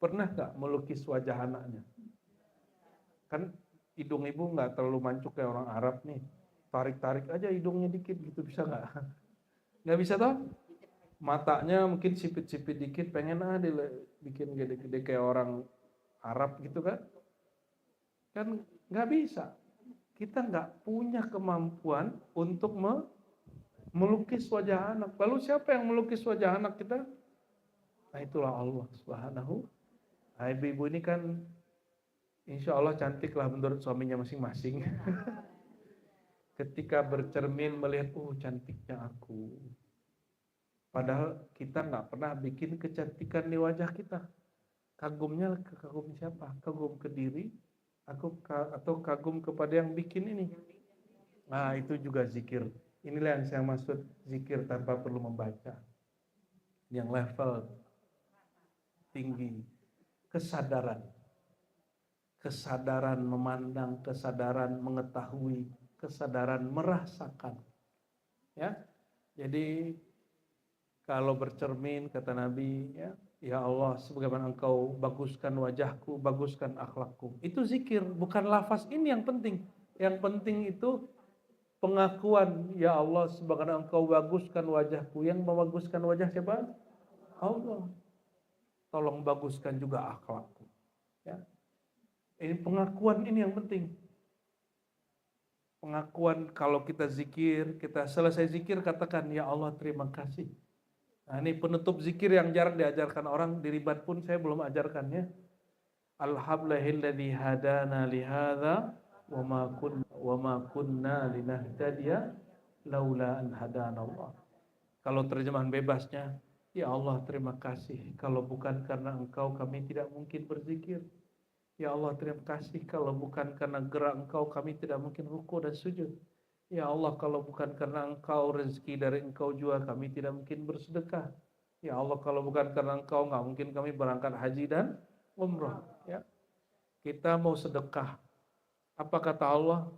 Pernah gak melukis wajah anaknya? Kan hidung ibu gak terlalu mancuk kayak orang Arab nih. Tarik-tarik aja hidungnya dikit gitu, bisa gak? Gak bisa toh? Matanya mungkin sipit-sipit dikit, pengen bikin gede-gede kayak orang Arab gitu kan? Kan gak bisa. Kita gak punya kemampuan untuk melukis wajah anak. Lalu siapa yang melukis wajah anak kita? Nah itulah Allah Subhanahu. Nah, ibu-ibu ini kan insya Allah cantik lah menurut suaminya masing-masing. Ketika bercermin melihat, cantiknya aku. Padahal kita nggak pernah bikin kecantikan di wajah kita. Kagumnya kagum siapa? Kagum ke diri, atau kagum kepada yang bikin ini. Nah itu juga zikir. Inilah yang saya maksud zikir tanpa perlu membaca. Yang level tinggi. Kesadaran memandang, kesadaran mengetahui, kesadaran merasakan. Ya. Jadi kalau bercermin kata Nabi, ya Allah, sebagaimana Engkau baguskan wajahku, baguskan akhlakku. Itu zikir, bukan lafaz ini yang penting. Yang penting itu pengakuan, ya Allah, sebagaimana Engkau baguskan wajahku. Yang membaguskan wajah siapa? Allah. Tolong baguskan juga akhlakku. Ya. Ini pengakuan ini yang penting. Pengakuan kalau kita zikir, kita selesai zikir katakan, ya Allah terima kasih. Nah ini penutup zikir yang jarang diajarkan orang, di ribat pun saya belum ajarkannya. Alhamdulillahilladzi hadana lihadza wa ma kunna linahtadiya laula an hadana Allah. Kalau terjemahan bebasnya, ya Allah terima kasih, kalau bukan karena Engkau kami tidak mungkin berzikir. Ya Allah terima kasih, kalau bukan karena gerak Engkau kami tidak mungkin ruku dan sujud. Ya Allah kalau bukan karena Engkau, rezeki dari Engkau juga kami tidak mungkin bersedekah. Ya Allah kalau bukan karena Engkau nggak mungkin kami berangkat haji dan umrah. Ya. Kita mau sedekah. Apa kata Allah?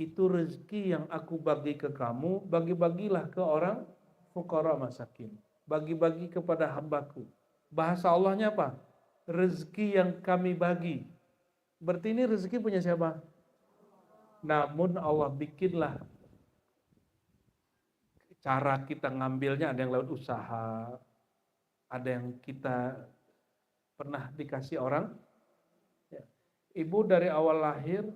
Itu rezeki yang aku bagi ke kamu, bagi-bagilah ke orang fuqara masakin. Bagi-bagi kepada hambaku. Bahasa Allahnya apa? Rezeki yang kami bagi. Berarti ini rezeki punya siapa? Namun Allah bikinlah cara kita ngambilnya, ada yang lewat usaha, ada yang kita pernah dikasih orang. Ibu dari awal lahir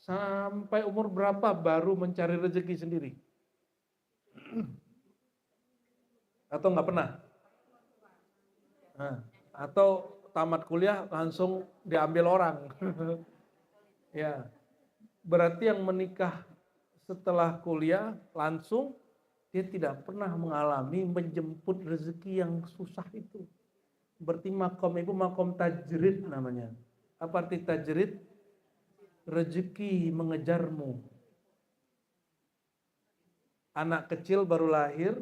sampai umur berapa baru mencari rezeki sendiri? Atau nggak pernah? Atau tamat kuliah langsung diambil orang? Ya, berarti yang menikah setelah kuliah langsung dia tidak pernah mengalami menjemput rezeki yang susah itu. Berarti makom ibu makom tajrid namanya. Apa arti tajrid? Rezeki mengejarmu. Anak kecil baru lahir,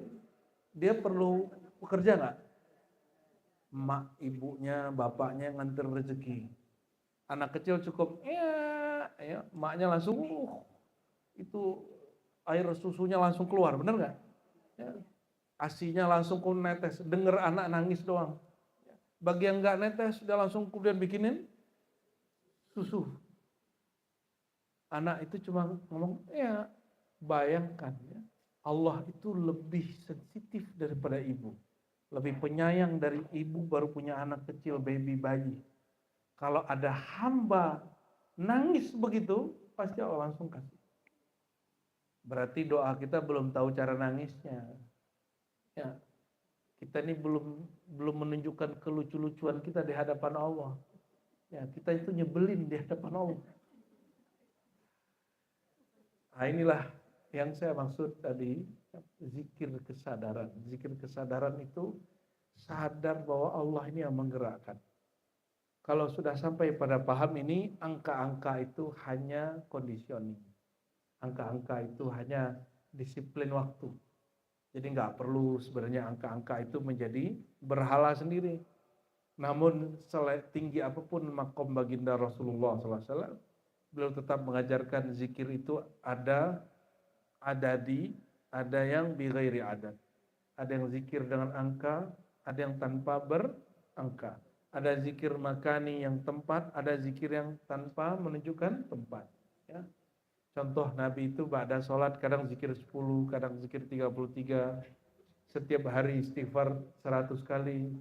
dia perlu bekerja nggak? Mak ibunya, bapaknya nganter rezeki. Anak kecil cukup, ya, maknya langsung, itu air susunya langsung keluar, bener nggak? Ya. Asinya langsung netes, denger anak nangis doang. Bagi yang nggak netes, sudah langsung kemudian bikinin susu. Anak itu cuma ngomong, bayangkan ya, Allah itu lebih sensitif daripada ibu. lebih penyayang dari ibu baru punya anak kecil, bayi. Kalau ada hamba nangis begitu, pasti Allah langsung kasih. Berarti doa kita belum tahu cara nangisnya. Ya, kita ini belum menunjukkan kelucu-lucuan kita di hadapan Allah. Ya, kita itu nyebelin di hadapan Allah. Nah, inilah yang saya maksud tadi, zikir kesadaran. Zikir kesadaran itu sadar bahwa Allah ini yang menggerakkan. Kalau sudah sampai pada paham ini, angka-angka itu hanya conditioning. Angka-angka itu hanya disiplin waktu. Jadi nggak perlu sebenarnya angka-angka itu menjadi berhala sendiri. Namun tinggi apapun makom baginda Rasulullah SAW, beliau tetap mengajarkan zikir itu ada adadi, ada yang bighairi adad. Ada yang zikir dengan angka, ada yang tanpa berangka. Ada zikir makani yang tempat, ada zikir yang tanpa menunjukkan tempat. Ya. Contoh Nabi itu ba'da sholat kadang zikir 10, kadang zikir 33. Setiap hari istighfar 100 kali.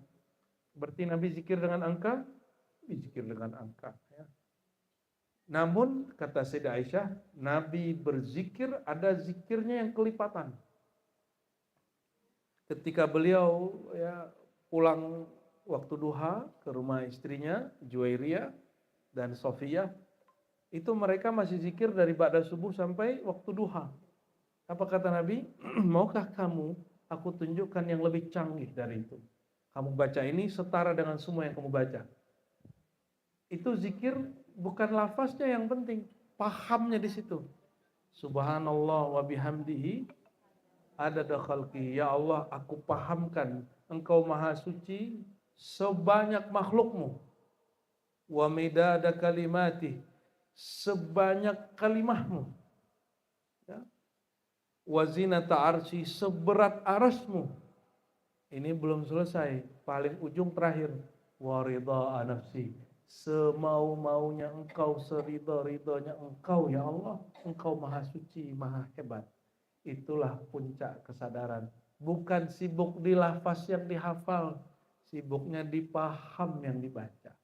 Berarti Nabi zikir dengan angka? Zikir dengan angka. Ya. Namun kata Sayyidah Aisyah, Nabi berzikir ada zikirnya yang kelipatan. Ketika beliau pulang waktu duha ke rumah istrinya Juwairiyah dan Sofiyah, itu mereka masih zikir dari ba'da subuh sampai waktu duha. Apa kata Nabi? Maukah kamu aku tunjukkan yang lebih canggih dari itu? Kamu baca ini setara dengan semua yang kamu baca. Itu zikir bukan lafaznya yang penting, pahamnya di situ. Subhanallah wa bihamdihi adada khalqi. Ya Allah, aku pahamkan Engkau maha suci sebanyak makhlukmu. Wa midada kalimati, sebanyak kalimahmu. Ya. Wa zinata arsy, seberat arasmu. Ini belum selesai, paling ujung terakhir. Wa ridha nafsi, semau-maunya Engkau, seridha-ridhanya Engkau ya Allah. Engkau maha suci, maha hebat. Itulah puncak kesadaran. Bukan sibuk di lafaz yang dihafal, sibuknya di paham yang dibaca.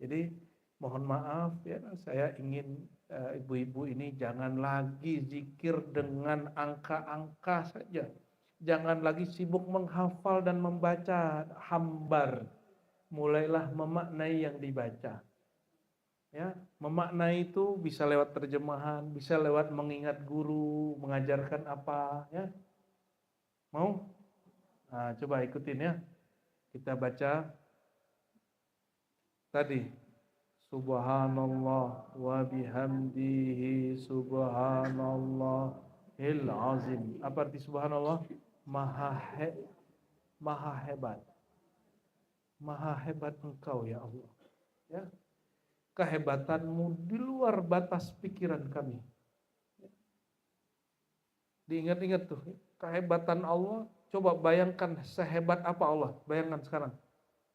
Jadi mohon maaf ya, saya ingin ibu-ibu ini jangan lagi zikir dengan angka-angka saja. Jangan lagi sibuk menghafal dan membaca hambar. Mulailah memaknai yang dibaca. Ya, memaknai itu bisa lewat terjemahan, bisa lewat mengingat guru, mengajarkan apa, ya. Mau? Nah, coba ikutin ya. Kita baca tadi. Subhanallah wa bihamdihi subhanallahil azim. Apa arti subhanallah? Maha hebat. Maha hebat Engkau ya Allah. Ya. Kehebatanmu di luar batas pikiran kami. Diingat-ingat tuh, kehebatan Allah. Coba bayangkan sehebat apa Allah. Bayangkan sekarang.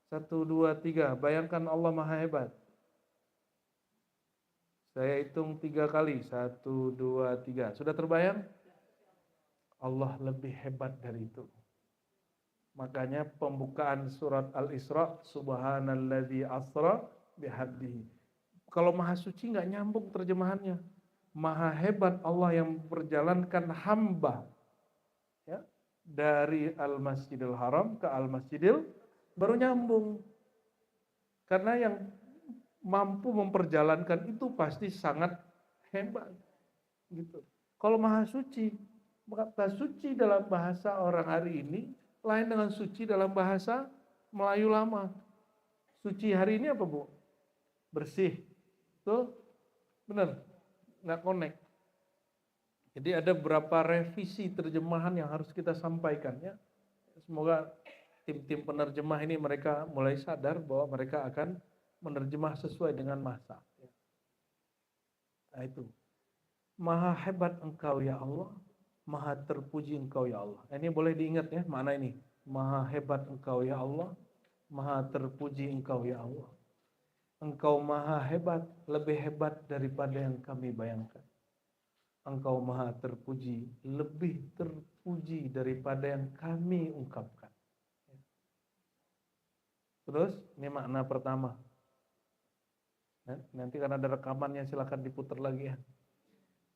1, 2, 3. Bayangkan Allah maha hebat. Saya hitung 3 kali. 1, 2, 3. Sudah terbayang? Allah lebih hebat dari itu. Makanya pembukaan surat Al-Isra, Subhanalladzi asra bihabdihi. Kalau maha suci nggak nyambung terjemahannya. Maha hebat Allah yang memperjalankan hamba ya, dari Al-Masjidil Haram ke Al-Masjidil baru nyambung. Karena yang mampu memperjalankan itu pasti sangat hebat. Gitu. Kalau maha suci, kata suci dalam bahasa orang hari ini lain dengan suci dalam bahasa Melayu lama. Suci hari ini apa, Bu? Bersih. Tuh, benar, nggak connect. Jadi ada beberapa revisi terjemahan yang harus kita sampaikan ya. Semoga tim-tim penerjemah ini mereka mulai sadar bahwa mereka akan menerjemah sesuai dengan masa. Nah itu, maha hebat Engkau ya Allah, maha terpuji Engkau ya Allah. Ini boleh diingat ya makna ini. Maha hebat Engkau ya Allah, maha terpuji Engkau ya Allah. Engkau maha hebat, lebih hebat daripada yang kami bayangkan. Engkau maha terpuji, lebih terpuji daripada yang kami ungkapkan. Terus ini makna pertama. Nanti karena ada rekamannya silakan diputar lagi ya.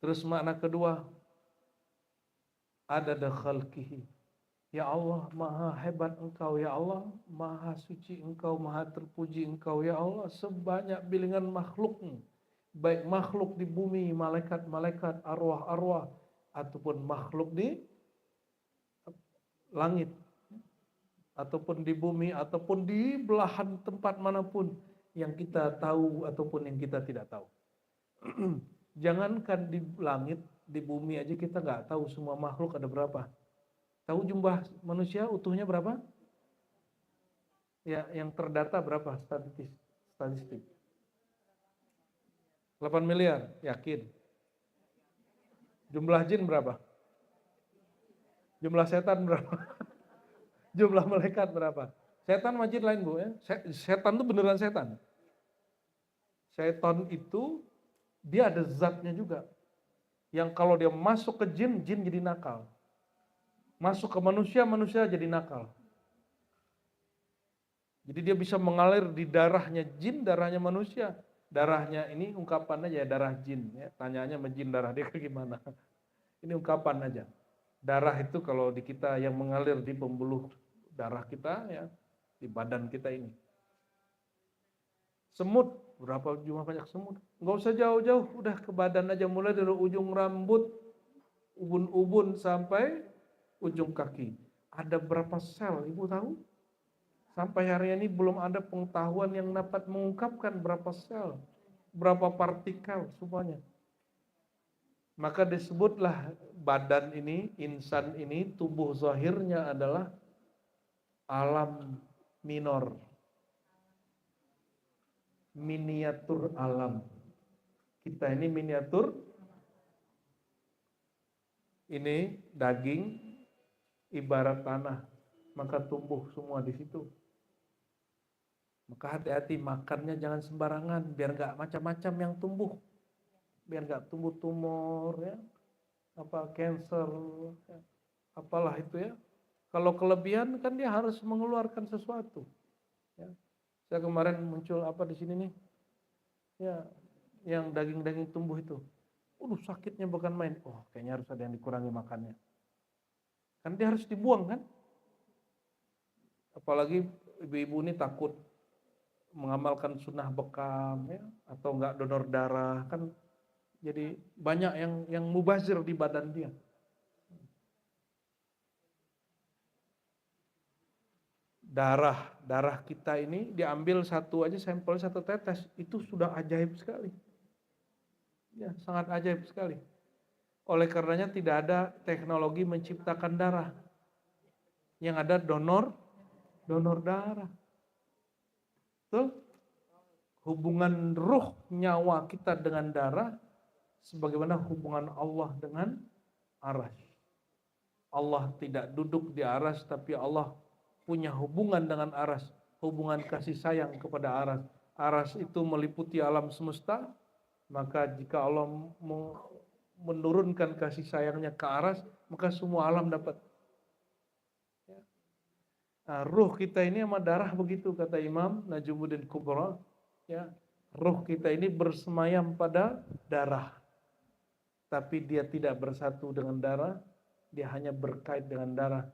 Terus makna kedua, ada khalqihi. Ya Allah, maha hebat engkau ya Allah, maha suci engkau, maha terpuji engkau ya Allah, sebanyak bilangan makhlukmu. Baik makhluk di bumi, malaikat-malaikat, arwah-arwah, ataupun makhluk di langit, ataupun di bumi, ataupun di belahan tempat manapun yang kita tahu ataupun yang kita tidak tahu. Jangankan di langit, di bumi aja kita nggak tahu semua makhluk ada berapa. Tahu jumlah manusia utuhnya berapa? Ya, yang terdata berapa statistik? 8 miliar, yakin. Jumlah jin berapa? Jumlah setan berapa? Jumlah malaikat berapa? Setan sama jin lain, Bu ya. Setan itu beneran setan. Setan itu dia ada zatnya juga. Yang kalau dia masuk ke jin, jin jadi nakal. Masuk ke manusia, manusia jadi nakal. Jadi dia bisa mengalir di darahnya jin, darahnya manusia. Darahnya ini ungkapan aja ya, darah jin. Ya. Tanyanya sama jin darah dia gimana. Ini ungkapan aja. Darah itu kalau di kita yang mengalir di pembuluh darah kita ya, di badan kita ini. Semut, berapa jumlah banyak semut? Nggak usah jauh-jauh, udah ke badan aja. Mulai dari ujung rambut, ubun-ubun sampai ujung kaki. Ada berapa sel, Ibu tahu? Sampai hari ini belum ada pengetahuan yang dapat mengungkapkan berapa sel, berapa partikel semuanya. Maka disebutlah badan ini, insan ini, tubuh zahirnya adalah alam minor. Miniatur alam. Kita ini miniatur. Ini daging ibarat tanah, maka tumbuh semua di situ. Maka hati-hati makannya jangan sembarangan, biar nggak macam-macam yang tumbuh, biar nggak tumbuh tumor ya, apa cancer, ya, apalah itu ya. Kalau kelebihan kan dia harus mengeluarkan sesuatu. Ya. Saya kemarin muncul apa di sini nih, ya, yang daging-daging tumbuh itu, sakitnya bukan main. Oh, kayaknya harus ada yang dikurangi makannya. Kan dia harus dibuang kan? Apalagi ibu-ibu ini takut mengamalkan sunnah bekam ya, atau enggak donor darah kan, jadi banyak yang mubazir di badan dia. Darah kita ini diambil satu aja sampel satu tetes itu sudah ajaib sekali. Ya, sangat ajaib sekali. Oleh karenanya tidak ada teknologi menciptakan darah. Yang ada donor darah. Betul? Hubungan ruh nyawa kita dengan darah sebagaimana hubungan Allah dengan aras. Allah tidak duduk di aras, tapi Allah punya hubungan dengan aras, hubungan kasih sayang kepada aras. Aras itu meliputi alam semesta, maka jika Allah menurunkan kasih sayangnya ke aras, maka semua alam dapat. Nah, ruh kita ini sama darah begitu kata Imam Najmuddin Kubra, ya. Ruh kita ini bersemayam pada darah. Tapi dia tidak bersatu dengan darah, dia hanya berkait dengan darah.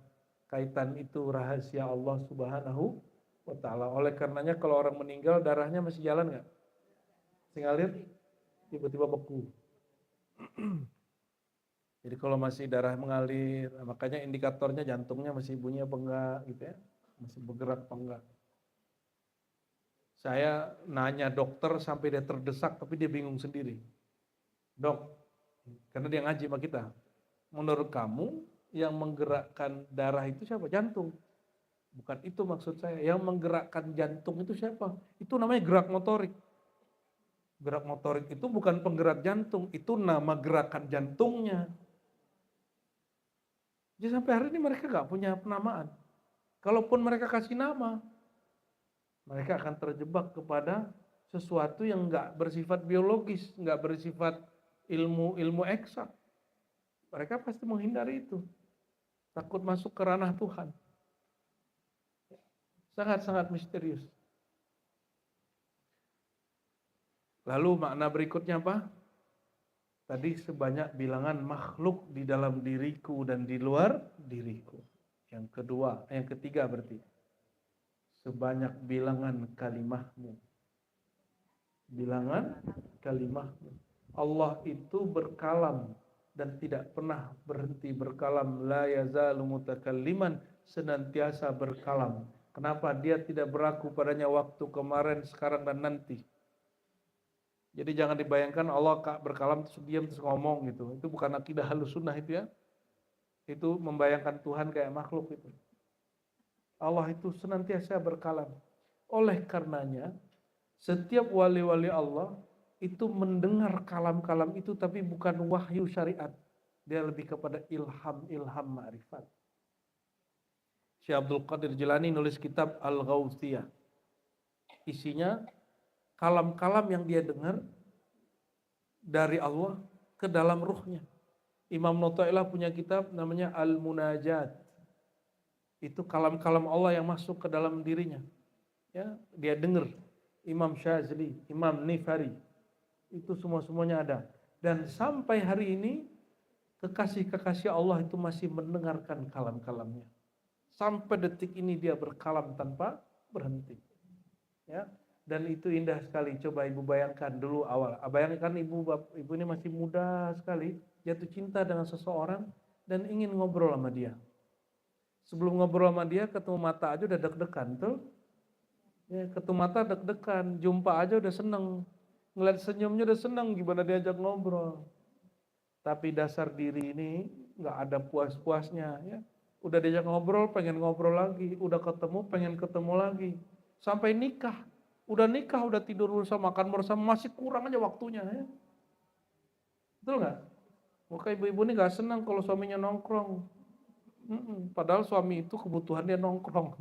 Kaitan itu rahasia Allah Subhanahu wa taala. Oleh karenanya kalau orang meninggal darahnya masih jalan enggak? Masih ngalir? Tiba-tiba beku. Jadi kalau masih darah mengalir, makanya indikatornya jantungnya masih bunyi apa enggak gitu ya. Masih bergerak apa enggak. Saya nanya dokter sampai dia terdesak tapi dia bingung sendiri. Dok, karena dia ngaji sama kita. Menurut kamu yang menggerakkan darah itu siapa? Jantung. Bukan itu maksud saya. Yang menggerakkan jantung itu siapa? Itu namanya gerak motorik. Gerak motorik itu bukan penggerak jantung, itu nama gerakan jantungnya. Jadi sampai hari ini mereka gak punya penamaan. Kalaupun mereka kasih nama, mereka akan terjebak kepada sesuatu yang gak bersifat biologis, gak bersifat ilmu eksak. Mereka pasti menghindari itu. Takut masuk ke ranah Tuhan. Sangat-sangat misterius. Lalu makna berikutnya apa? Tadi sebanyak bilangan makhluk di dalam diriku dan di luar diriku. Yang ketiga berarti sebanyak bilangan kalimahmu. Bilangan kalimahmu. Allah itu berkalam dan tidak pernah berhenti berkalam. La yazalu mutakalliman, senantiasa berkalam. Kenapa? Dia tidak berlaku padanya waktu kemarin, sekarang dan nanti. Jadi jangan dibayangkan Allah berkalam terus diam terus ngomong gitu. Itu bukan akidah Ahlussunnah itu ya. Itu membayangkan Tuhan kayak makhluk itu. Allah itu senantiasa berkalam. Oleh karenanya, setiap wali-wali Allah itu mendengar kalam-kalam itu tapi bukan wahyu syariat. Dia lebih kepada ilham ma'rifat. Syekh Abdul Qadir Jilani nulis kitab Al-Ghawthiyah. Isinya kalam-kalam yang dia dengar dari Allah ke dalam ruhnya. Imam Nu'ta'ilah punya kitab namanya Al-Munajat. Itu kalam-kalam Allah yang masuk ke dalam dirinya. Ya, dia dengar. Imam Syazili, Imam Nifari, itu semuanya ada. Dan sampai hari ini kekasih-kekasih Allah itu masih mendengarkan kalam-kalamnya. Sampai detik ini dia berkalam tanpa berhenti. Ya, dan itu indah sekali. Coba ibu bayangkan dulu awal. Bayangkan ibu ini masih muda sekali, jatuh cinta dengan seseorang dan ingin ngobrol sama dia. Sebelum ngobrol sama dia, ketemu mata aja udah deg-degan tuh. Ya, ketemu mata deg-degan, jumpa aja udah seneng. Ngeliat senyumnya udah seneng, gimana diajak ngobrol. Tapi dasar diri ini nggak ada puas-puasnya. Ya. Udah diajak ngobrol, pengen ngobrol lagi. Udah ketemu, pengen ketemu lagi. Sampai nikah. Udah nikah, udah tidur bersama, makan bersama, masih kurang aja waktunya. Ya. Betul nggak? Maka ibu-ibu ini nggak senang kalau suaminya nongkrong. Padahal suami itu kebutuhan dia nongkrong.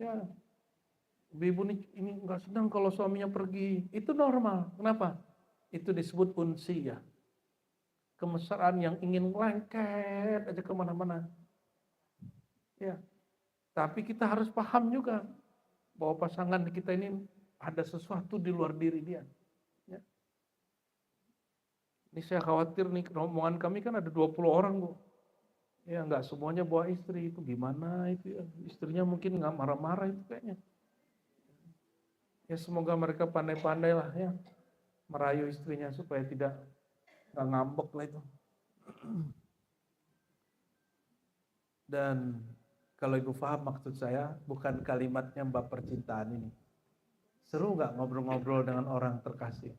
Ya. Ibu-ibu ini nggak senang kalau suaminya pergi. Itu normal. Kenapa? Itu disebut unsiyah. Kemesraan yang ingin lengket aja kemana-mana. Ya. Tapi kita harus paham juga bahwa pasangan kita ini ada sesuatu di luar diri dia. Ya. Ini saya khawatir nih, rombongan kami kan ada 20 orang, Bu. Ya, nggak semuanya bawa istri, itu gimana itu ya. Istrinya mungkin nggak marah-marah itu kayaknya. Ya semoga mereka pandai-pandai lah ya, merayu istrinya supaya tidak nggak ngambek lah itu. Dan kalau ibu paham maksud saya, bukan kalimatnya bab percintaan ini. Seru nggak ngobrol-ngobrol dengan orang terkasih?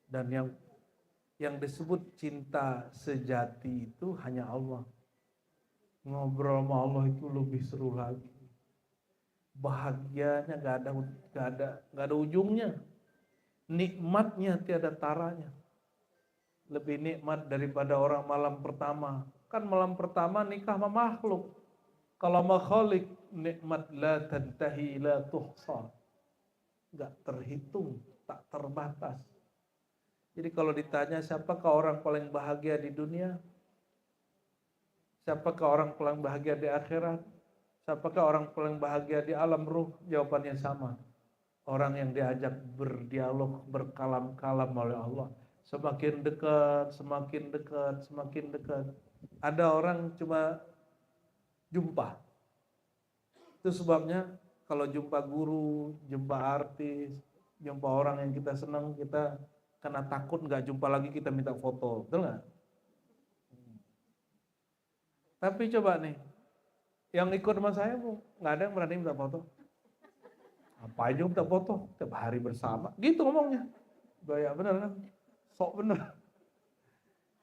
Dan yang disebut cinta sejati itu hanya Allah. Ngobrol sama Allah itu lebih seru lagi. Bahagianya nggak ada ujungnya. Nikmatnya tiada taranya. Lebih nikmat daripada orang malam pertama. Kan malam pertama nikah sama makhluk. Kalau makhalik nikmat la tantahi la tuhsa. Enggak terhitung, tak terbatas. Jadi kalau ditanya siapakah orang paling bahagia di dunia? Siapakah orang paling bahagia di akhirat? Siapakah orang paling bahagia di alam ruh? Jawabannya sama. Orang yang diajak berdialog, berkalam-kalam oleh Allah. Semakin dekat, semakin dekat, semakin dekat. Ada orang cuma jumpa. Itu sebabnya kalau jumpa guru, jumpa artis, jumpa orang yang kita senang, kita karena takut nggak jumpa lagi kita minta foto. Betul nggak? Tapi coba nih, yang ikut sama saya nggak ada yang berani minta foto. Apa aja minta foto, tiap hari bersama. Gitu ngomongnya. Gaya bener kan? Sok bener.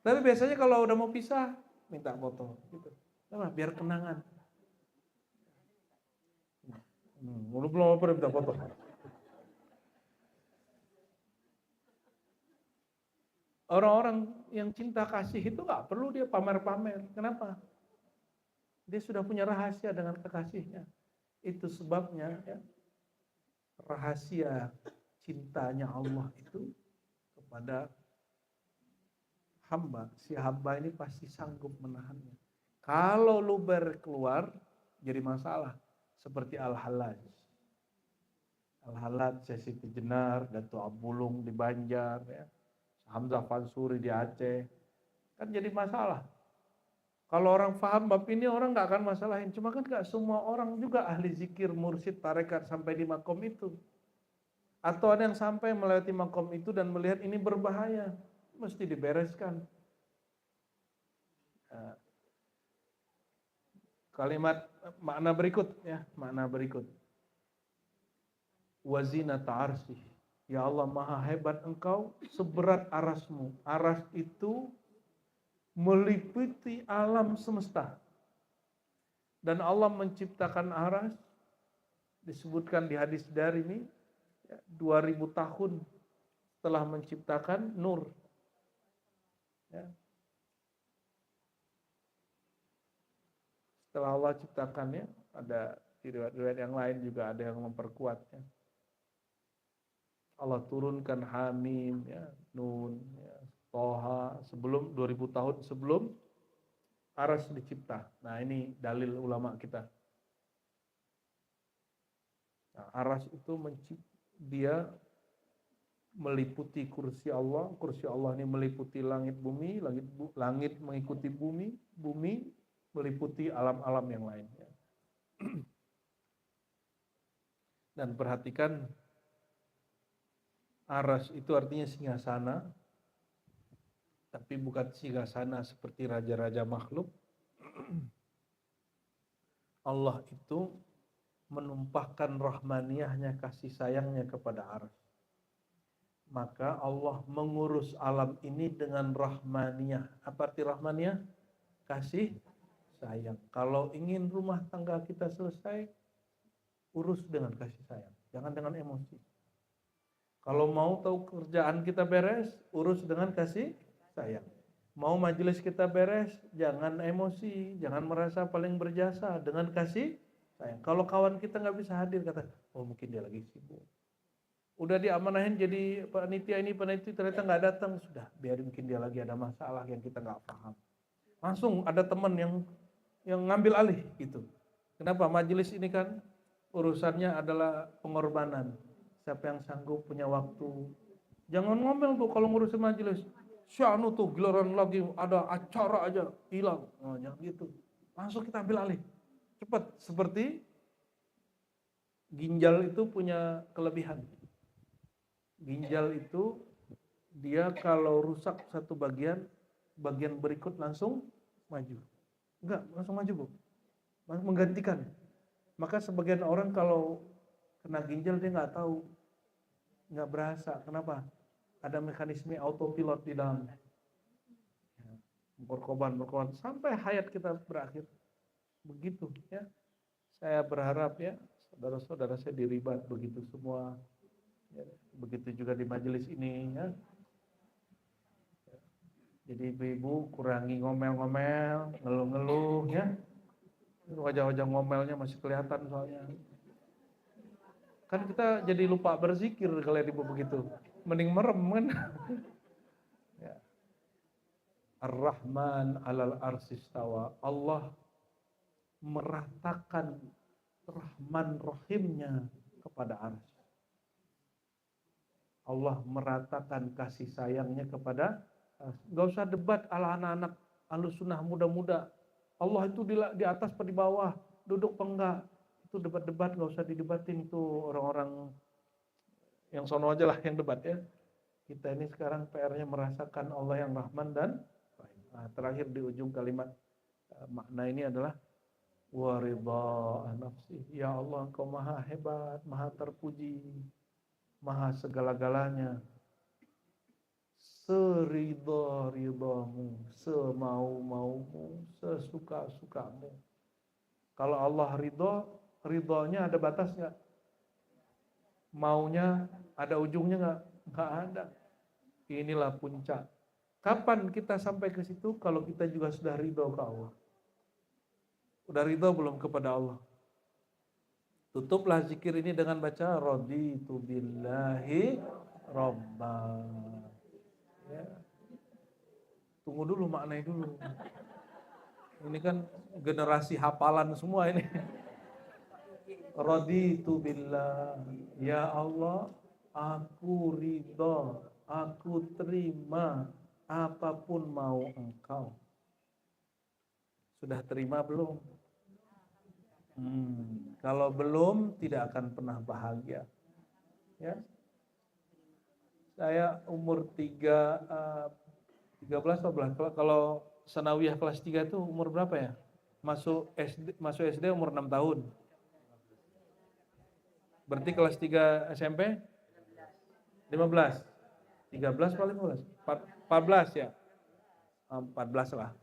Tapi biasanya kalau udah mau pisah, minta foto. Gitu. Nah, biar kenangan. Belum pernah minta foto. Orang-orang yang cinta kasih itu gak perlu dia pamer-pamer. Kenapa? Dia sudah punya rahasia dengan kekasihnya. Itu sebabnya ya, rahasia cintanya Allah itu kepada hamba. Si hamba ini pasti sanggup menahannya. Kalau luber keluar, jadi masalah. seperti Al-Hallaj. Al-Hallaj, Sesi Jenar, Dato' Abulung di Banjar, ya. Hamzah Fansuri di Aceh. Kan jadi masalah. Kalau orang paham bab ini orang nggak akan masalahin. Cuma kan nggak semua orang juga ahli zikir, mursyid, tarekat sampai di makom itu. Atau ada yang sampai melewati makom itu dan melihat ini berbahaya. Mesti dibereskan. Kalimat makna berikut ya, makna berikut. Wazinata arsy. Ya Allah, maha hebat engkau, seberat arasmu. Aras itu meliputi alam semesta. Dan Allah menciptakan aras, disebutkan di hadis Darimi, 2000 tahun setelah menciptakan nur. Ya. Setelah Allah ciptakannya, ada di riwayat yang lain juga ada yang memperkuatnya. Allah turunkan Hamim, ya, Nun, ya, Toha, sebelum 2000 tahun sebelum aras dicipta. Nah ini dalil ulama kita. Nah, aras itu dia meliputi kursi Allah ini meliputi langit bumi, langit mengikuti bumi, bumi meliputi alam-alam yang lainnya. Dan perhatikan, aras itu artinya singgasana, tapi bukan singgasana seperti raja-raja makhluk. Allah itu menumpahkan rahmaniyahnya, kasih sayangnya kepada aras. Maka Allah mengurus alam ini dengan rahmaniyah. Apa arti rahmaniyah? Kasih sayang. Kalau ingin rumah tangga kita selesai, urus dengan kasih sayang, jangan dengan emosi. Kalau mau tahu kerjaan kita beres, urus dengan kasih sayang. Mau majelis kita beres, jangan emosi, jangan merasa paling berjasa, dengan kasih sayang. Kalau kawan kita nggak bisa hadir, kata, oh mungkin dia lagi sibuk. Udah diamanahin jadi panitia ini, panitia ternyata nggak datang, sudah biarin, mungkin dia lagi ada masalah yang kita nggak paham. Langsung ada teman yang ngambil alih gitu. Kenapa? Majelis ini kan urusannya adalah pengorbanan. Siapa yang sanggup punya waktu. Jangan ngomel tuh kalau ngurusin majelis. Syanu tuh giliran lagi ada acara aja hilang. Oh, jangan gitu. Langsung kita ambil alih. Cepat. Seperti ginjal itu punya kelebihan. Ginjal itu dia kalau rusak satu bagian berikut langsung maju. Enggak, langsung maju, Bu. Langsung menggantikan. Maka sebagian orang kalau kena ginjal dia nggak tahu, nggak berasa. Kenapa? Ada mekanisme autopilot di dalamnya. Berkorban sampai hayat kita berakhir. Begitu ya. Saya berharap ya, saudara-saudara saya diribat begitu semua. Ya, begitu juga di majelis ini ya. Jadi ibu-ibu kurangi ngomel-ngomel, ngeluh-ngeluh ya. Wajah-wajah ngomelnya masih kelihatan soalnya. Kan kita jadi lupa berzikir kalau ibu begitu. Mending merem kan. Ya. Ar-Rahman 'alal arsistawa. Allah meratakan Rahman Rahimnya kepada arsy. Allah meratakan kasih sayangnya kepada arsy. Gak usah debat ala anak-anak Ahlussunnah muda-muda. Allah itu di atas apa di bawah, duduk apa enggak. Itu debat-debat, gak usah didebatin tuh orang-orang yang sono aja lah yang debat ya. Kita ini sekarang PR-nya merasakan Allah yang Rahman dan Rahim. Nah, terakhir di ujung kalimat makna ini adalah waridha nafsi. Ya Allah, Engkau maha hebat, maha terpuji, maha segala-galanya. Seridha-ridhamu, semau-maumu, sesuka-sukamu. Kalau Allah ridhonya ada batas nggak? Maunya ada ujungnya nggak? Nggak ada. Inilah puncak. Kapan kita sampai ke situ? Kalau kita juga sudah ridho ke Allah. Udah ridho belum kepada Allah? Tutuplah zikir ini dengan baca raditu billahi robba. Ya. Tunggu dulu, maknai dulu. Ini kan generasi hafalan semua ini. Raditu billah. Ya Allah, aku ridho, aku terima apapun mau Engkau. Sudah terima belum? Kalau belum, tidak akan pernah bahagia. Ya, saya umur 13 atau belas. Kalau sanawiyah kelas 3 itu umur berapa ya? Masuk SD umur 6 tahun. Berarti kelas 3 SMP 15. 13 paling 15. 14 ya. 14 lah.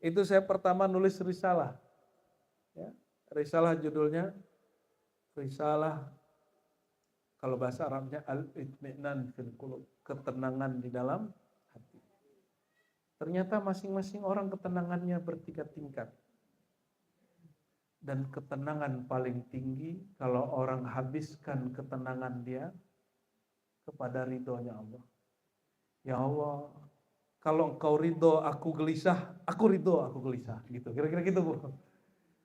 Itu saya pertama nulis risalah. Ya. Risalah judulnya risalah, kalau bahasa Arabnya al-itminan fil qulub, ketenangan di dalam hati. Ternyata masing-masing orang ketenangannya bertingkat-tingkat. Dan ketenangan paling tinggi kalau orang habiskan ketenangan dia kepada ridhonya Allah. Ya Allah, kalau Engkau ridho aku gelisah, aku ridho aku gelisah. Gitu, kira-kira gitu Bu.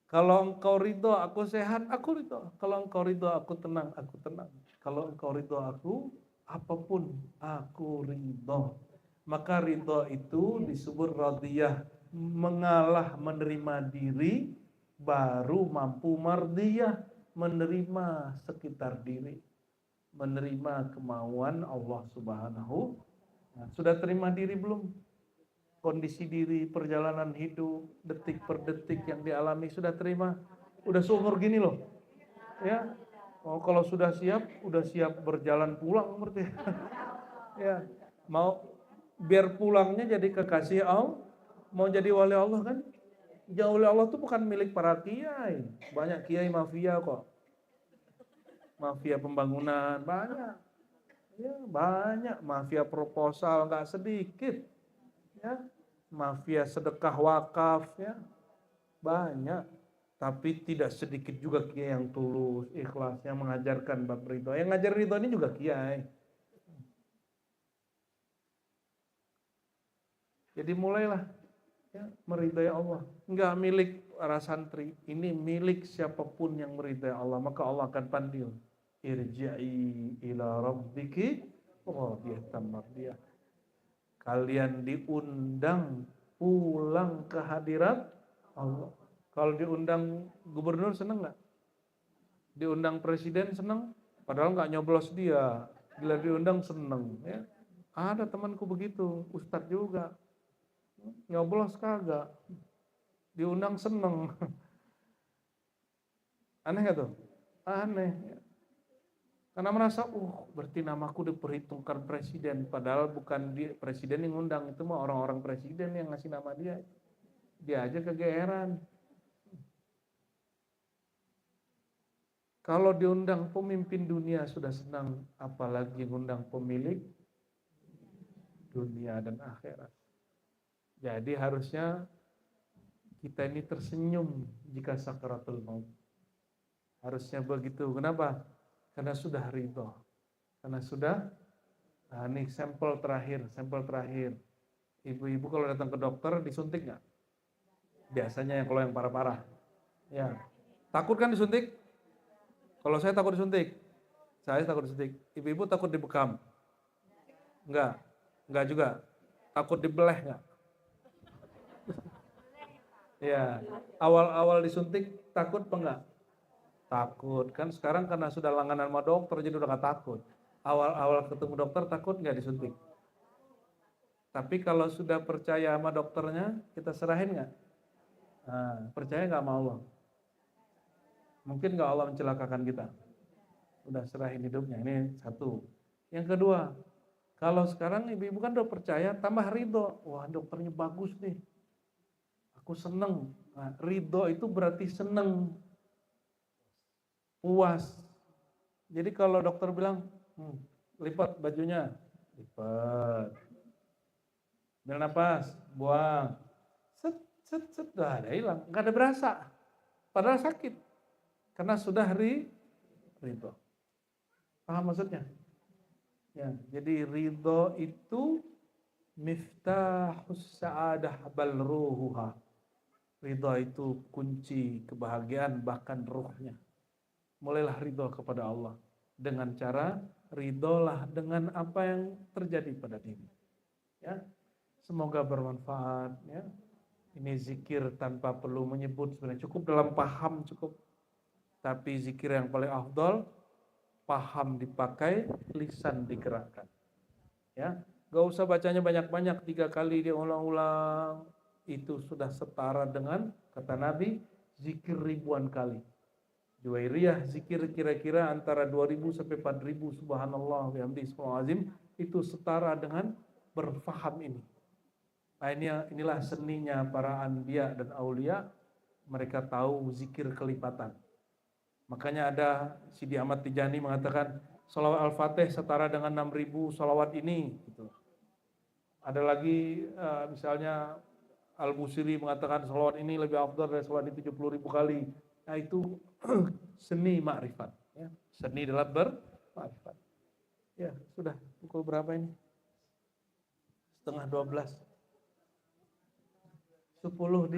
Kalau Engkau ridho aku sehat, aku ridho. Kalau Engkau ridho aku tenang, aku tenang. Kalau Engkau ridho aku, apapun aku ridho. Maka ridho itu disebut radiyah, mengalah menerima diri, baru mampu mardiyah, menerima sekitar diri, menerima kemauan Allah Subhanahu. Nah, sudah terima diri belum? Kondisi diri, perjalanan hidup, detik per detik yang dialami sudah terima. Udah seumur gini loh. Ya. Oh, kalau sudah siap berjalan pulang berarti. Ya. Mau biar pulangnya jadi kekasih Allah, mau jadi wali Allah kan? Ya, wali Allah itu bukan milik para kiai. Banyak kiai mafia kok. Mafia pembangunan banyak. Ya, banyak mafia proposal enggak sedikit. Ya. Mafia sedekah wakaf ya banyak, tapi tidak sedikit juga kiai yang tulus, ikhlas, yang mengajarkan bab ridho. Yang ngajar ridho ini juga kiai. Jadi mulailah ya, meridai Allah. Enggak milik para santri, ini milik siapapun yang meridai Allah, maka Allah akan panggil. Irji'i ila rabbiki radiyatan mardiyah. Kalian diundang pulang ke hadirat Allah. Kalau diundang gubernur seneng nggak? Diundang presiden seneng? Padahal nggak nyoblos dia. Bila diundang seneng. Ya. Ada temanku begitu, ustadz juga. Nyoblos kagak. Diundang seneng. Aneh nggak tuh? Aneh. Karena merasa, berarti namaku diperhitungkan presiden. Padahal bukan dia, presiden yang undang. Itu mah orang-orang presiden yang ngasih nama dia. Dia aja kegeeran. Kalau diundang pemimpin dunia sudah senang, apalagi ngundang pemilik dunia dan akhirat. Jadi harusnya kita ini tersenyum jika sakaratul maut. Harusnya begitu. Kenapa? Karena sudah ridho. Karena sudah, nah ini sampel terakhir. Ibu-ibu kalau datang ke dokter disuntik nggak? Biasanya kalau yang parah-parah. Ya. Takut kan disuntik? Kalau saya takut disuntik. Saya takut disuntik. Ibu-ibu takut dibekam? Enggak juga. Takut dibeleh enggak? Ya, awal-awal disuntik takut apa enggak? Takut. Kan sekarang karena sudah langganan sama dokter jadi udah enggak takut. Awal-awal ketemu dokter takut enggak disuntik? Tapi kalau sudah percaya sama dokternya, kita serahin enggak? Nah, percaya enggak sama Allah? Mungkin enggak Allah mencelakakan kita? Udah serahin hidupnya. Ini satu. Yang kedua, kalau sekarang ibu-ibu kan udah percaya, tambah ridho. Wah, dokternya bagus nih. Aku seneng. Nah, ridho itu berarti seneng, puas. Jadi kalau dokter bilang, lipat bajunya, lipat. Ambil napas, buang. Set, dah ada hilang. Nggak ada berasa. Padahal sakit. Karena sudah ridho. Paham maksudnya? Ya, jadi ridho itu miftahus sa'adah bal ruhuha. Ridho itu kunci kebahagiaan bahkan ruhnya. Mulailah ridho kepada Allah dengan cara ridholah dengan apa yang terjadi pada diri. Ya, semoga bermanfaat. Ya, ini zikir tanpa perlu menyebut, sebenarnya cukup dalam paham cukup. Tapi zikir yang paling afdol, paham dipakai, lisan digerakkan. Ya, gak usah bacanya banyak-banyak, 3 kali diulang-ulang. Itu sudah setara dengan kata Nabi, zikir ribuan kali. Juwairiyah zikir kira-kira antara 2000 sampai 4000 subhanallah bihamdi azim, itu setara dengan berfaham ini. Nah, inilah seninya para anbiya dan aulia, mereka tahu zikir kelipatan. Makanya ada Sidi Ahmad Tijani mengatakan sholawat Al-Fatih setara dengan 6000 sholawat ini gitu. Ada lagi misalnya Al-Busiri mengatakan sholawat ini lebih afdal dari sholawat ini 70.000 kali. Nah itu seni makrifat, ya. Seni dalam bermakrifat. Ya sudah, pukul berapa ini? 11:30. 10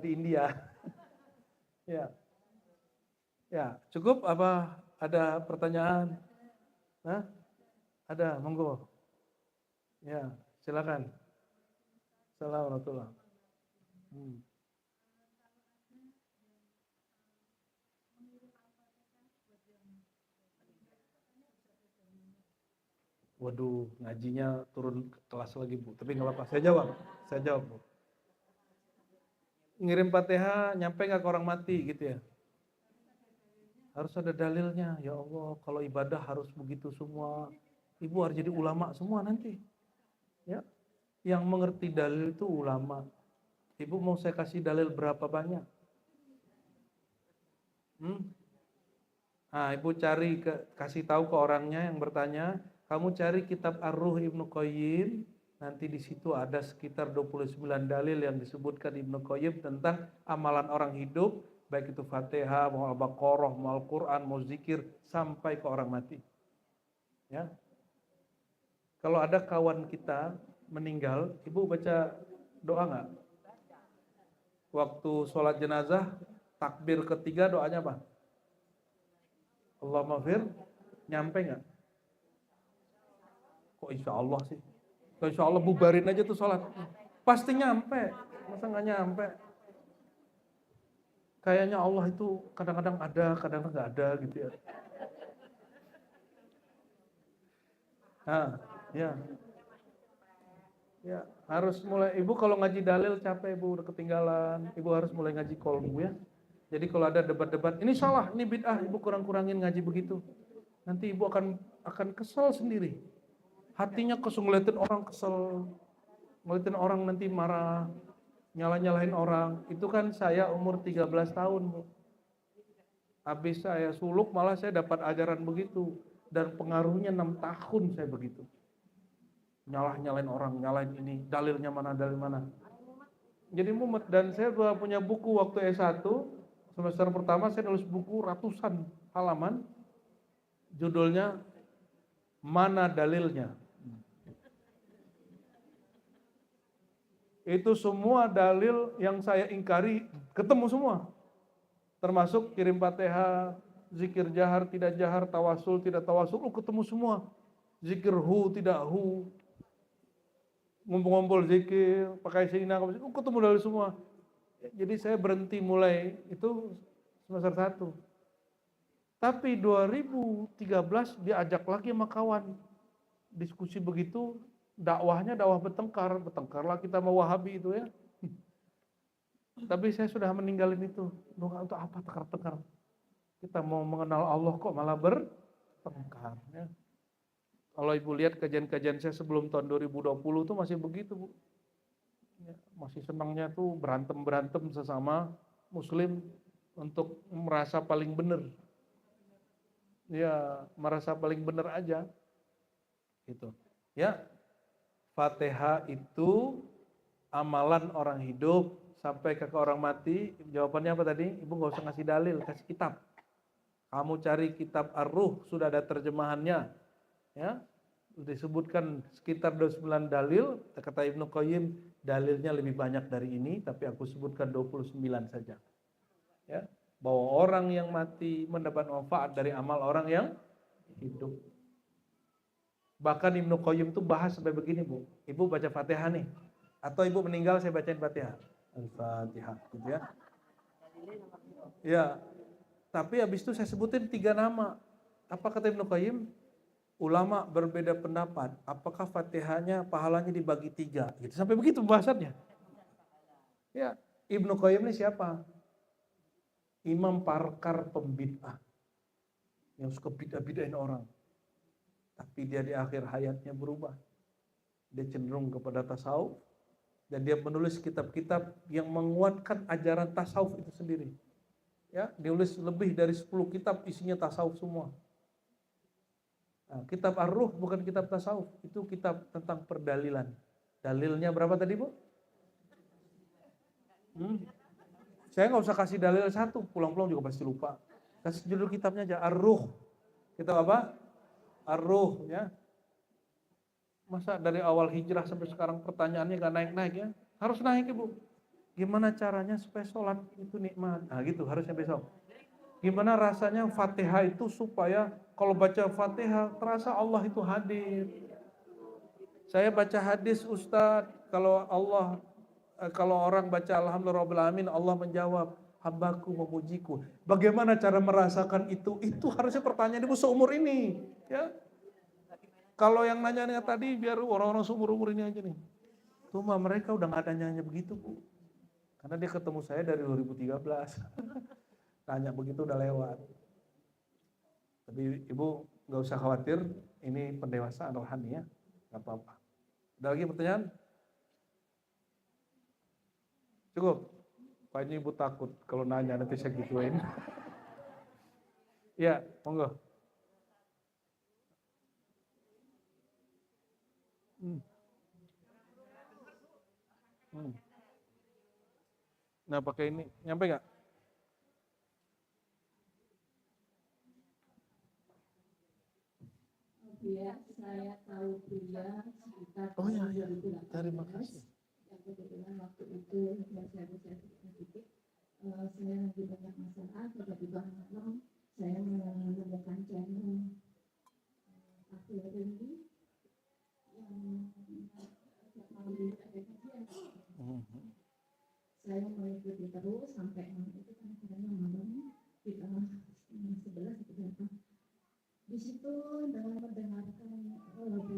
di India. Ya, ya cukup apa? Ada pertanyaan? Hah? Ada, monggo. Ya, silakan. Assalamualaikum warahmatullahi wabarakatuh. Waduh, ngajinya turun kelas lagi Bu. Tapi nggak apa-apa, saya jawab Bu. Ngirim Fatihah nyampe nggak ke orang mati gitu ya? Harus ada dalilnya. Ya Allah, kalau ibadah harus begitu semua. Ibu harus jadi ulama semua nanti. Ya, yang mengerti dalil itu ulama. Ibu mau saya kasih dalil berapa banyak? Nah, ibu kasih tahu ke orangnya yang bertanya, kamu cari kitab Ar-Ruh Ibnu Qayyim, nanti di situ ada sekitar 29 dalil yang disebutkan Ibnu Qayyim tentang amalan orang hidup, baik itu Fatihah, mau Al-Baqarah, mau Al-Quran, mau zikir, sampai ke orang mati. Ya. Kalau ada kawan kita meninggal, ibu baca doa nggak? Waktu sholat jenazah, takbir ketiga doanya apa? Allahumma fir, nyampe nggak? Kok insya Allah sih? Kok insya Allah bubarin aja tuh sholat. Pasti nyampe, masa nggak nyampe? Kayaknya Allah itu kadang-kadang ada, kadang-kadang nggak ada gitu ya. Nah, ya. Ya, harus mulai. Ibu kalau ngaji dalil capek ibu, udah ketinggalan. Ibu harus mulai ngaji kolbu ya. Jadi kalau ada debat-debat, ini salah, ini bid'ah, ibu kurang-kurangin ngaji begitu. Nanti ibu akan kesel sendiri. Hatinya kesel, ngeliatin orang kesel, ngeliatin orang nanti marah, nyalahin orang. Itu kan saya umur 13 tahun, Bu. Habis saya suluk malah saya dapat ajaran begitu. Dan pengaruhnya 6 tahun saya begitu. Nyalahin orang, nyalahin ini, dalilnya mana, dalil mana. Jadi mumet, dan saya punya buku waktu S1, semester pertama saya nulis buku ratusan halaman, judulnya Mana Dalilnya. Itu semua dalil yang saya ingkari ketemu semua. Termasuk kirim Fatihah, zikir jahar, tidak jahar, tawasul, tidak tawasul, ketemu semua. Zikir tidak ngumpul-ngumpul zikir, pakai sina, ketemu dalil semua. Jadi saya berhenti mulai itu semester 1. Tapi 2013 diajak lagi sama kawan. Diskusi begitu, dakwahnya dakwah bertengkarlah kita mau Wahabi itu ya. Tapi saya sudah meninggalin itu. Untuk apa tekar-tekar? Kita mau mengenal Allah kok malah bertengkar ya. Kalau ibu lihat kajian-kajian saya sebelum tahun 2020 itu masih begitu, Bu. Ya, masih senangnya tuh berantem sesama muslim untuk merasa paling benar. Ya, merasa paling benar aja. Gitu. Ya. Fatihah itu amalan orang hidup sampai ke orang mati. Jawabannya apa tadi? Ibu nggak usah ngasih dalil, kasih kitab. Kamu cari kitab Ar-Ruh, sudah ada terjemahannya. Ya. disebutkan sekitar 29 dalil, kata Ibnu Qayyim dalilnya lebih banyak dari ini, tapi aku sebutkan 29 saja. Ya, bahwa orang yang mati mendapat manfaat dari amal orang yang hidup. Bahkan Ibnu Qayyim tuh bahas sampai begini, Bu. Ibu baca Fatihah nih, atau ibu meninggal saya bacain Fatihah. Al-Fatihah gitu ya. Ya, tapi habis itu saya sebutin 3 nama. Apa kata Ibnu Qayyim? Ulama berbeda pendapat. Apakah Fatihahnya pahalanya dibagi 3? Gitu. Sampai begitu bahasannya. Ya, Ibnu Qayyim ini siapa? Imam parkar pembid'ah yang suka bid'ah-bid'ahin orang. Tapi dia di akhir hayatnya berubah. Dia cenderung kepada tasawuf dan dia menulis kitab-kitab yang menguatkan ajaran tasawuf itu sendiri. Ya, ditulis lebih dari 10 kitab isinya tasawuf semua. Nah, kitab Ar-Ruh bukan kitab tasawuf, itu kitab tentang perdalilan. Dalilnya berapa tadi, Bu? Saya nggak usah kasih dalil satu, pulang-pulang juga pasti lupa. Kasih judul kitabnya aja, Ar-Ruh. Kitab apa? Ar-Ruh, ya. Masa dari awal hijrah sampai sekarang pertanyaannya nggak naik-naik ya? Harus naik, Ibu. Gimana caranya supaya sholat itu nikmat? Nah gitu, harusnya besok. Gimana rasanya Fatihah itu supaya kalau baca Fatihah terasa Allah itu hadir. Saya baca hadis Ustadz, kalau orang baca Alhamdulillahirobbilalamin, Allah menjawab, hambaku memujiku. Bagaimana cara merasakan itu? Itu harusnya pertanyaan ibu seumur ini. Ya. Kalau yang nanya tadi biar orang-orang seumur-umur ini aja nih. Tuh mah mereka udah gak ada nanya begitu, Bu. Karena dia ketemu saya dari 2013. Tanya begitu udah lewat. Tapi ibu gak usah khawatir, ini pendewasaan rohani ya. Gak apa-apa. Ada lagi pertanyaan? Cukup? Kayaknya ibu takut kalau nanya nanti saya gituin. Ya, monggo. Nah pakai ini, nyampe nggak? Ya, saya tahu dia sekitar tahun 2018. Terima kasih. Yang kebetulan waktu itu saya sedikit, saya lagi banyak masalah, tiba-tiba malam saya menemukan channel Akhir ini yang melalui ada kajian. Saya mengikuti terus sampai malam itu kan karena malam di tengah 11 itu datang. Di situ dengan mendengarkan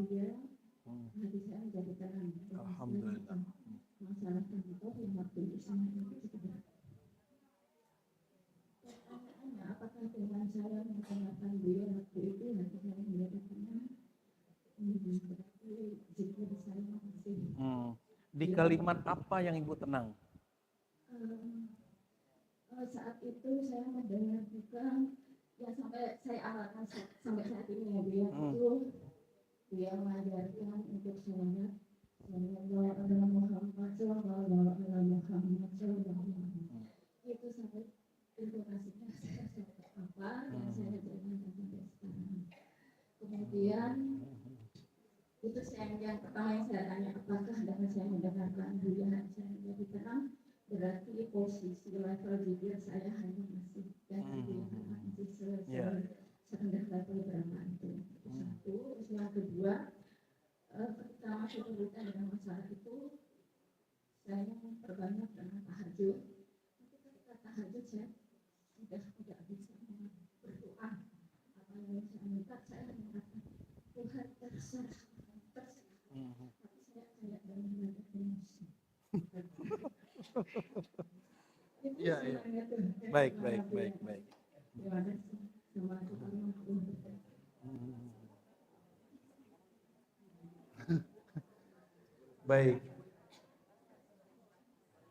dia, hati saya jadi tenang. Alhamdulillah. Masalah kantor yang waktu itu sama itu cukup berat. Pertanyaannya, apakah dengan saya mendengarkan dia waktu itu nanti saya menjadi tenang? Berarti zikir saya masih. Di kalimat apa yang ibu tenang? Saat itu saya mendengar juga ya sampai saya amalkan sampai saat ini ya dia itu dia mengajarkan untuk sholat sallallahu alaihi Muhammad sallallahu alaihi Muhammad itu sampai intonasinya saya apa yang saya jalankan sampai sekarang. Kemudian itu yang pertama yang saya tanya, apakah dengan saya mendengarkan dia saya menjadi tenang? Berarti posisi level zikir saya hanya masih dengan dia masih serendah level berapa itu. Satu, yang kedua, ketika masih berkaitan dengan masalah itu, saya memperbanyak dengan tahajud. Tapi ketika tahajud saya sudah tidak bisa berdoa. Apa yang saya minta saya mengatakan Tuhan terserah. Tapi saya kayak dalam menghadap emosi. Iya. Baik. Baik.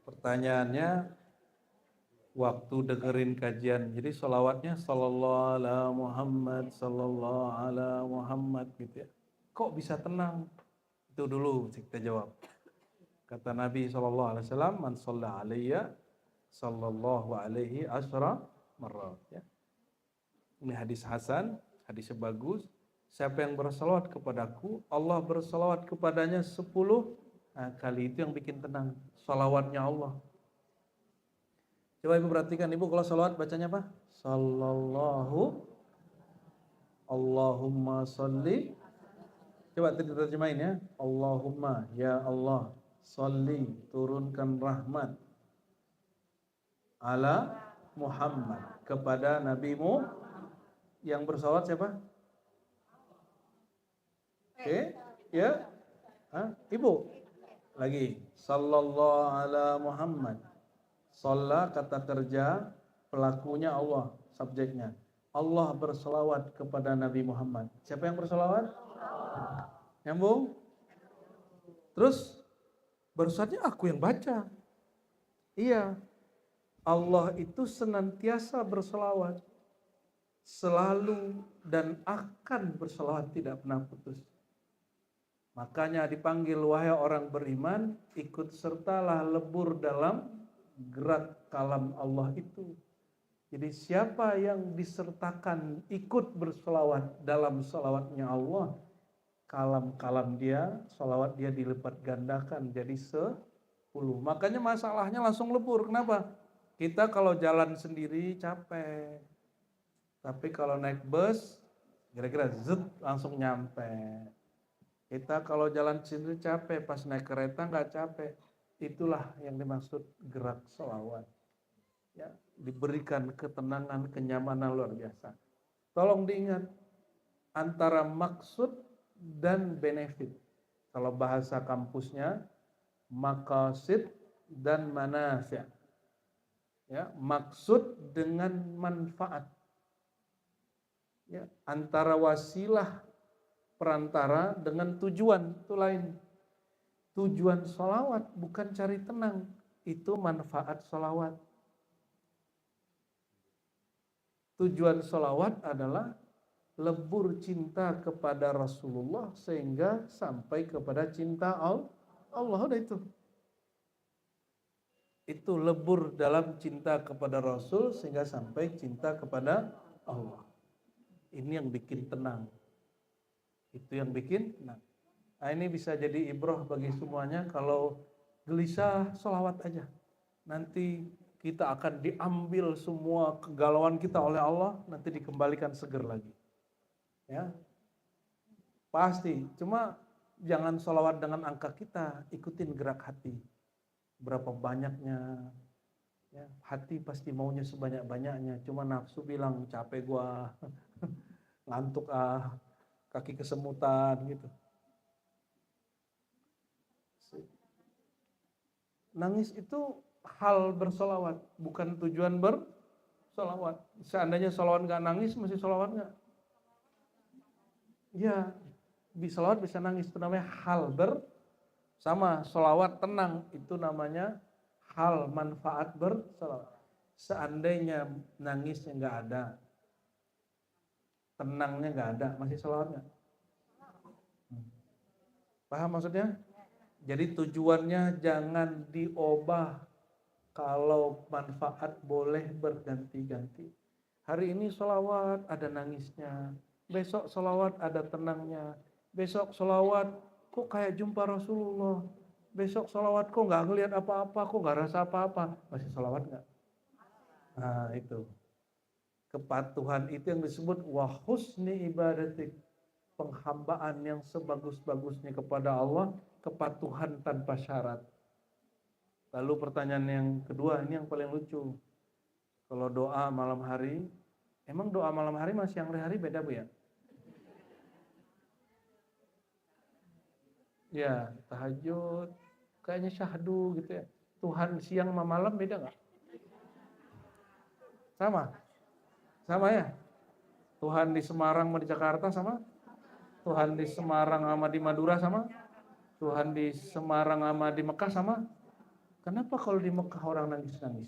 Pertanyaannya waktu dengerin kajian. Jadi sholawatnya sallallahu ala Muhammad sallallahu ala Muhammad gitu ya. Kok bisa tenang? Itu dulu kita jawab. Kata Nabi SAW, man shalla alayya sallallahu alaihi asyra marrat ya. Ini hadis hasan, hadisnya bagus. Siapa yang bersalawat kepadaku, Allah bersalawat kepadanya 10 kali. Itu yang bikin tenang. Salawatnya Allah. Coba ibu perhatikan, ibu kalau salawat bacanya apa? Sallallahu Allahumma salli. Coba terjemahin ya. Allahumma, ya Allah, salli, turunkan rahmat ala Muhammad, kepada nabimu. Yang bersalawat siapa? Oke, ya. Ibu. Lagi. Sallallahu ala Muhammad. Shalla kata kerja, pelakunya Allah, subjeknya. Allah berselawat kepada Nabi Muhammad. Siapa yang berselawat? Nyambung? Terus barusannya aku yang baca. Iya. Allah itu senantiasa berselawat. Selalu dan akan berselawat, tidak pernah putus. Makanya dipanggil, wahai orang beriman, ikut sertalah lebur dalam gerak kalam Allah itu. Jadi siapa yang disertakan ikut berselawat dalam selawatnya Allah, kalam-kalam dia, selawat dia dilipat gandakan jadi 10. Makanya masalahnya langsung lebur. Kenapa? Kita kalau jalan sendiri capek. Tapi kalau naik bus, kira-kira langsung nyampe. Kita kalau jalan sendiri capek, pas naik kereta nggak capek. Itulah yang dimaksud gerak selawat. Ya, diberikan ketenangan, kenyamanan luar biasa. Tolong diingat, antara maksud dan benefit. Kalau bahasa kampusnya, maqasid dan manafi'. Ya, maksud dengan manfaat. Ya, antara wasilah perantara dengan tujuan itu lain. Tujuan sholawat bukan cari tenang, itu manfaat sholawat. Tujuan sholawat adalah lebur cinta kepada Rasulullah sehingga sampai kepada cinta Allah. Udah itu. Itu lebur dalam cinta kepada Rasul sehingga sampai cinta kepada Allah. Ini yang bikin tenang. Itu yang bikin tenang. Nah, ini bisa jadi ibrah bagi semuanya. Kalau gelisah, sholawat aja. Nanti kita akan diambil semua kegalauan kita oleh Allah, nanti dikembalikan seger lagi. Ya, pasti. Cuma jangan sholawat dengan angka kita, ikutin gerak hati. Berapa banyaknya? Ya, hati pasti maunya sebanyak-banyaknya. Cuma nafsu bilang capek gua. Ngantuk kaki kesemutan gitu. Nangis itu hal bersolawat, bukan tujuan bersolawat. Seandainya solawat gak nangis, mesti solawat gak? Ya, solawat bisa nangis, itu namanya hal sama solawat tenang, itu namanya hal manfaat bersolawat. Seandainya nangisnya gak ada, tenangnya nggak ada, masih salawat nggak? Paham maksudnya? Jadi tujuannya jangan diubah. Kalau manfaat boleh berganti-ganti. Hari ini salawat ada nangisnya, besok salawat ada tenangnya, besok salawat kok kayak jumpa Rasulullah, besok salawat kok nggak ngelihat apa-apa, kok nggak rasa apa-apa, masih salawat nggak? Nah itu. Kepatuhan itu yang disebut wa husni ibadatik, penghambaan yang sebagus-bagusnya kepada Allah, kepatuhan tanpa syarat. Lalu pertanyaan yang kedua, ini yang paling lucu. Kalau doa malam hari, emang doa malam hari sama siang hari beda Bu ya? Ya, tahajud, kayaknya syahdu gitu ya. Tuhan siang sama malam beda nggak? Sama? Sama ya? Tuhan di Semarang sama di Jakarta sama? Tuhan di Semarang sama di Madura sama? Tuhan di Semarang sama di Mekah sama? Kenapa kalau di Mekah orang nangis-nangis?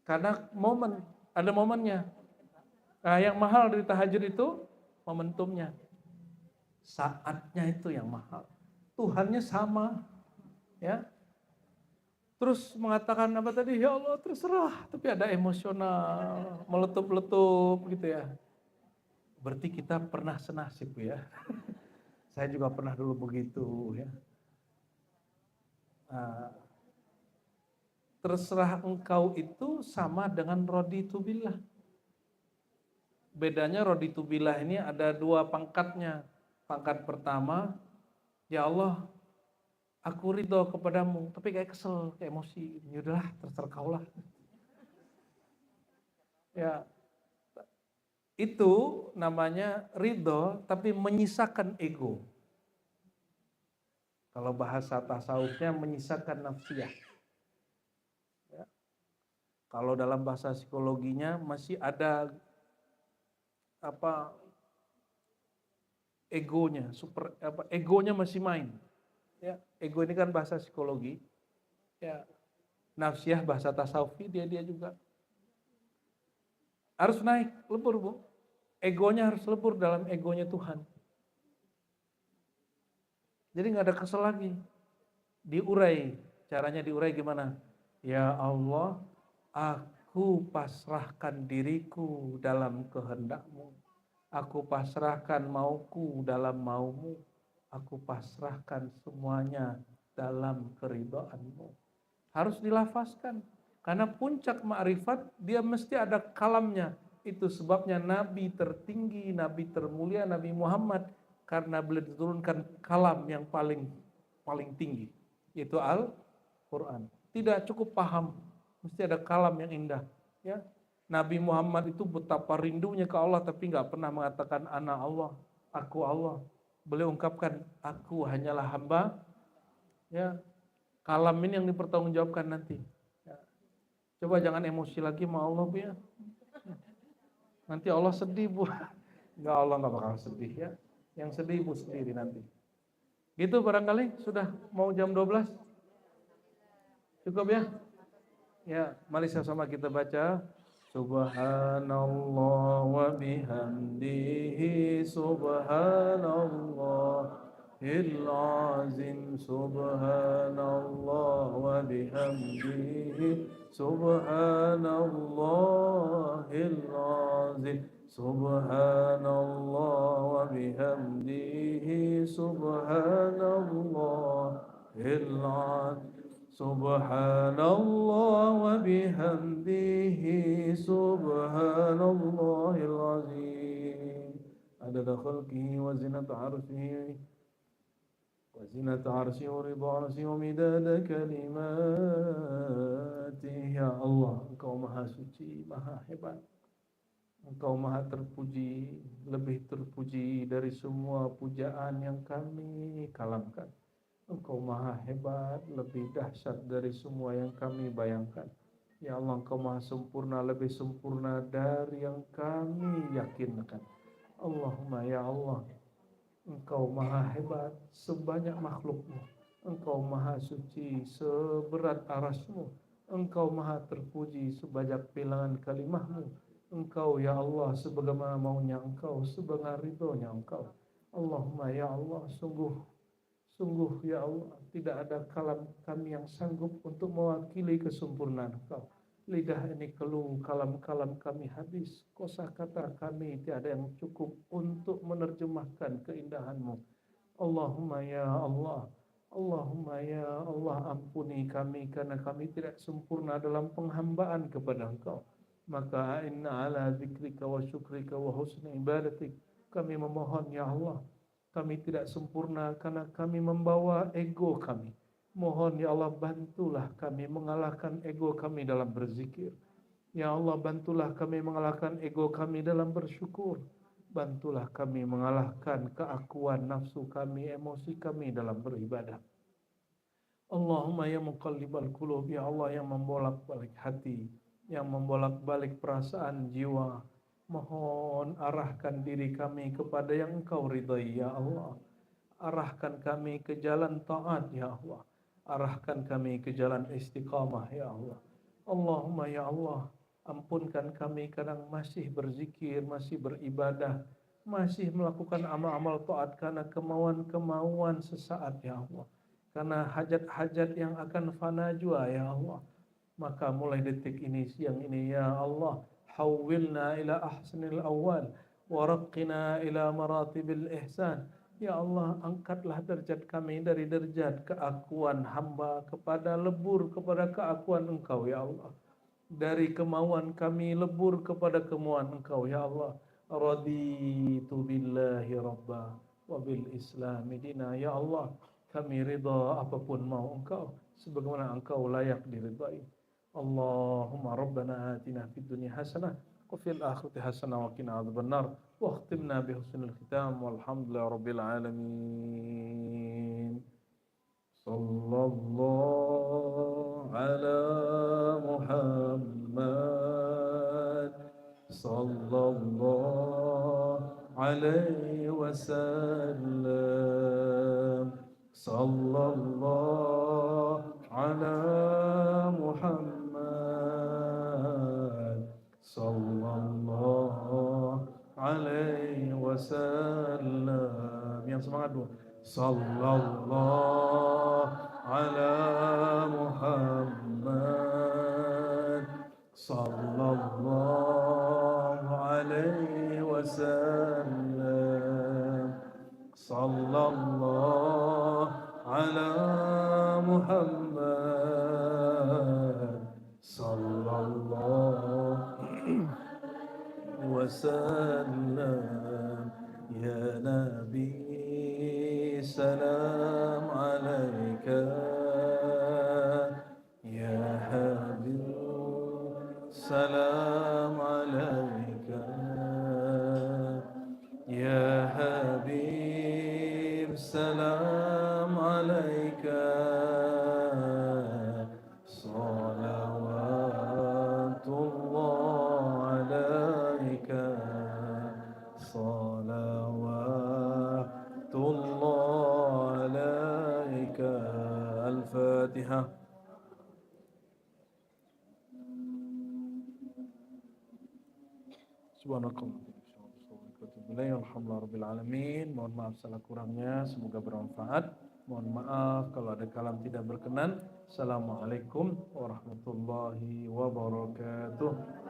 Karena ada momennya. Nah, yang mahal dari tahajud itu momentumnya. Saatnya itu yang mahal. Tuhannya sama. Ya. Terus mengatakan apa tadi? Ya Allah terserah. Tapi ada emosional, meletup-letup gitu ya. Berarti kita pernah senasib ya. Saya juga pernah dulu begitu ya. Terserah engkau itu sama dengan raditu billah. Bedanya raditu billah ini ada dua pangkatnya. Pangkat pertama, ya Allah, aku ridho kepadamu, tapi kayak kesel, kayak emosi. Yaudahlah, terserah kau lah. Ya, itu namanya ridho, tapi menyisakan ego. Kalau bahasa tasawufnya menyisakan nafsiyah. Ya. Kalau dalam bahasa psikologinya masih ada egonya, egonya masih main. Ya, ego ini kan bahasa psikologi. Ya, nafsiyah bahasa tasawufi dia juga harus naik, lebur Bu. Egonya harus lebur dalam egonya Tuhan. Jadi nggak ada kesel lagi. Diurai, caranya diurai gimana? Ya Allah, aku pasrahkan diriku dalam kehendak-Mu. Aku pasrahkan mauku dalam maumu. Aku pasrahkan semuanya dalam keridhaan-Mu. Harus dilafazkan. Karena puncak ma'rifat dia mesti ada kalamnya. Itu sebabnya Nabi tertinggi, Nabi termulia, Nabi Muhammad. Karena beliau diturunkan kalam yang paling tinggi. Yaitu Al-Quran. Tidak cukup paham. Mesti ada kalam yang indah. Ya. Nabi Muhammad itu betapa rindunya ke Allah tapi nggak pernah mengatakan ana Allah, aku Allah. Beliau ungkapkan aku hanyalah hamba. Ya, kalam ini yang dipertanggungjawabkan nanti. Ya. Coba jangan emosi lagi sama Allah Bu ya. Nanti Allah sedih Bu. Enggak, Allah nggak bakal sedih ya. Yang sedih Ibu sendiri nanti. Gitu barangkali sudah mau jam 12. Cukup ya? Ya, mari sama kita baca. Subhanallah wa bihamdihi subhanallahil azim subhanallah wa bihamdihi subhanallahil azim subhanallah wa bihamdihi subhanallahil azim Subhanallah wa bihamdihi subhanallahil azim adada khalqihi wa zinata arshihi wa zinata arshihi wa ridha arshihi wa midada kalimatihi. Ya Allah, Engkau maha suci, maha hebat, Engkau maha terpuji, lebih terpuji dari semua pujaan yang kami kalamkan. Engkau maha hebat, lebih dahsyat dari semua yang kami bayangkan. Ya Allah, Engkau maha sempurna, lebih sempurna dari yang kami yakinkan. Allahumma ya Allah, Engkau maha hebat sebanyak makhlukmu. Engkau maha suci seberat arasmu. Engkau maha terpuji sebanyak bilangan kalimahmu. Engkau ya Allah sebagaimana maunya Engkau, sebagaimana ridhonya Engkau. Allahumma ya Allah, Sungguh ya Allah, tidak ada kalam kami yang sanggup untuk mewakili kesempurnaan Engkau. Lidah ini keluh, kalam-kalam kami habis. Kosakata kami tiada yang cukup untuk menerjemahkan keindahan-Mu. Allahumma ya Allah, Allahumma ya Allah, ampuni kami karena kami tidak sempurna dalam penghambaan kepada Engkau. Maka inna ala zikrika wa syukrika wa husni ibadatik. Kami memohon ya Allah, kami tidak sempurna karena kami membawa ego kami. Mohon ya Allah, bantulah kami mengalahkan ego kami dalam berzikir. Ya Allah, bantulah kami mengalahkan ego kami dalam bersyukur. Bantulah kami mengalahkan keakuan nafsu kami, emosi kami dalam beribadah. Allahumma ya muqallibal qulub, ya Allah yang membolak-balik hati, yang membolak-balik perasaan jiwa. Mohon arahkan diri kami kepada yang Engkau ridhai ya Allah. Arahkan kami ke jalan taat ya Allah. Arahkan kami ke jalan istiqamah ya Allah. Allahumma ya Allah, ampunkan kami kadang masih berzikir, masih beribadah, masih melakukan amal-amal taat karena kemauan-kemauan sesaat ya Allah. Karena hajat-hajat yang akan fana jua ya Allah. Maka mulai detik ini, siang ini ya Allah, hawwilna ila ahsanil awal waraqqina ila maratibil ihsan. Ya Allah, angkatlah derajat kami dari derajat keakuan hamba kepada lebur kepada keakuan Engkau, ya Allah. Dari kemauan kami lebur kepada kemauan Engkau, ya Allah. Raditu billahi rabba wa bil islami dina, ya Allah. Kami ridha apapun mau Engkau sebagaimana Engkau layak diridhai. Allahumma rabbana atina fid dunya hasanah wa fil akhirati hasanah wa qina adzabannar. واختمنا بحسن الختام والحمد لله رب العالمين. صلى الله على محمد صلى الله عليه وسلم. صلى الله على محمد صلى الله alaihi wasallam. Yang semangat dulu. Sallallahu ala Muhammad sallallahu alaihi wasallam. Sallallahu ala Muhammad sallallahu وسلم. يا نبي سلام عليك يا حبيب سلام عليك يا حبيب سلام عليك صلوات الله عليك صلوات الله عليك. الفاتحة. Subhanakallah. Alhamdulillah rabbil alamin. Mohon maaf salah kurangnya, semoga bermanfaat. Mohon maaf kalau ada kalam tidak berkenan. Assalamualaikum warahmatullahi wabarakatuh.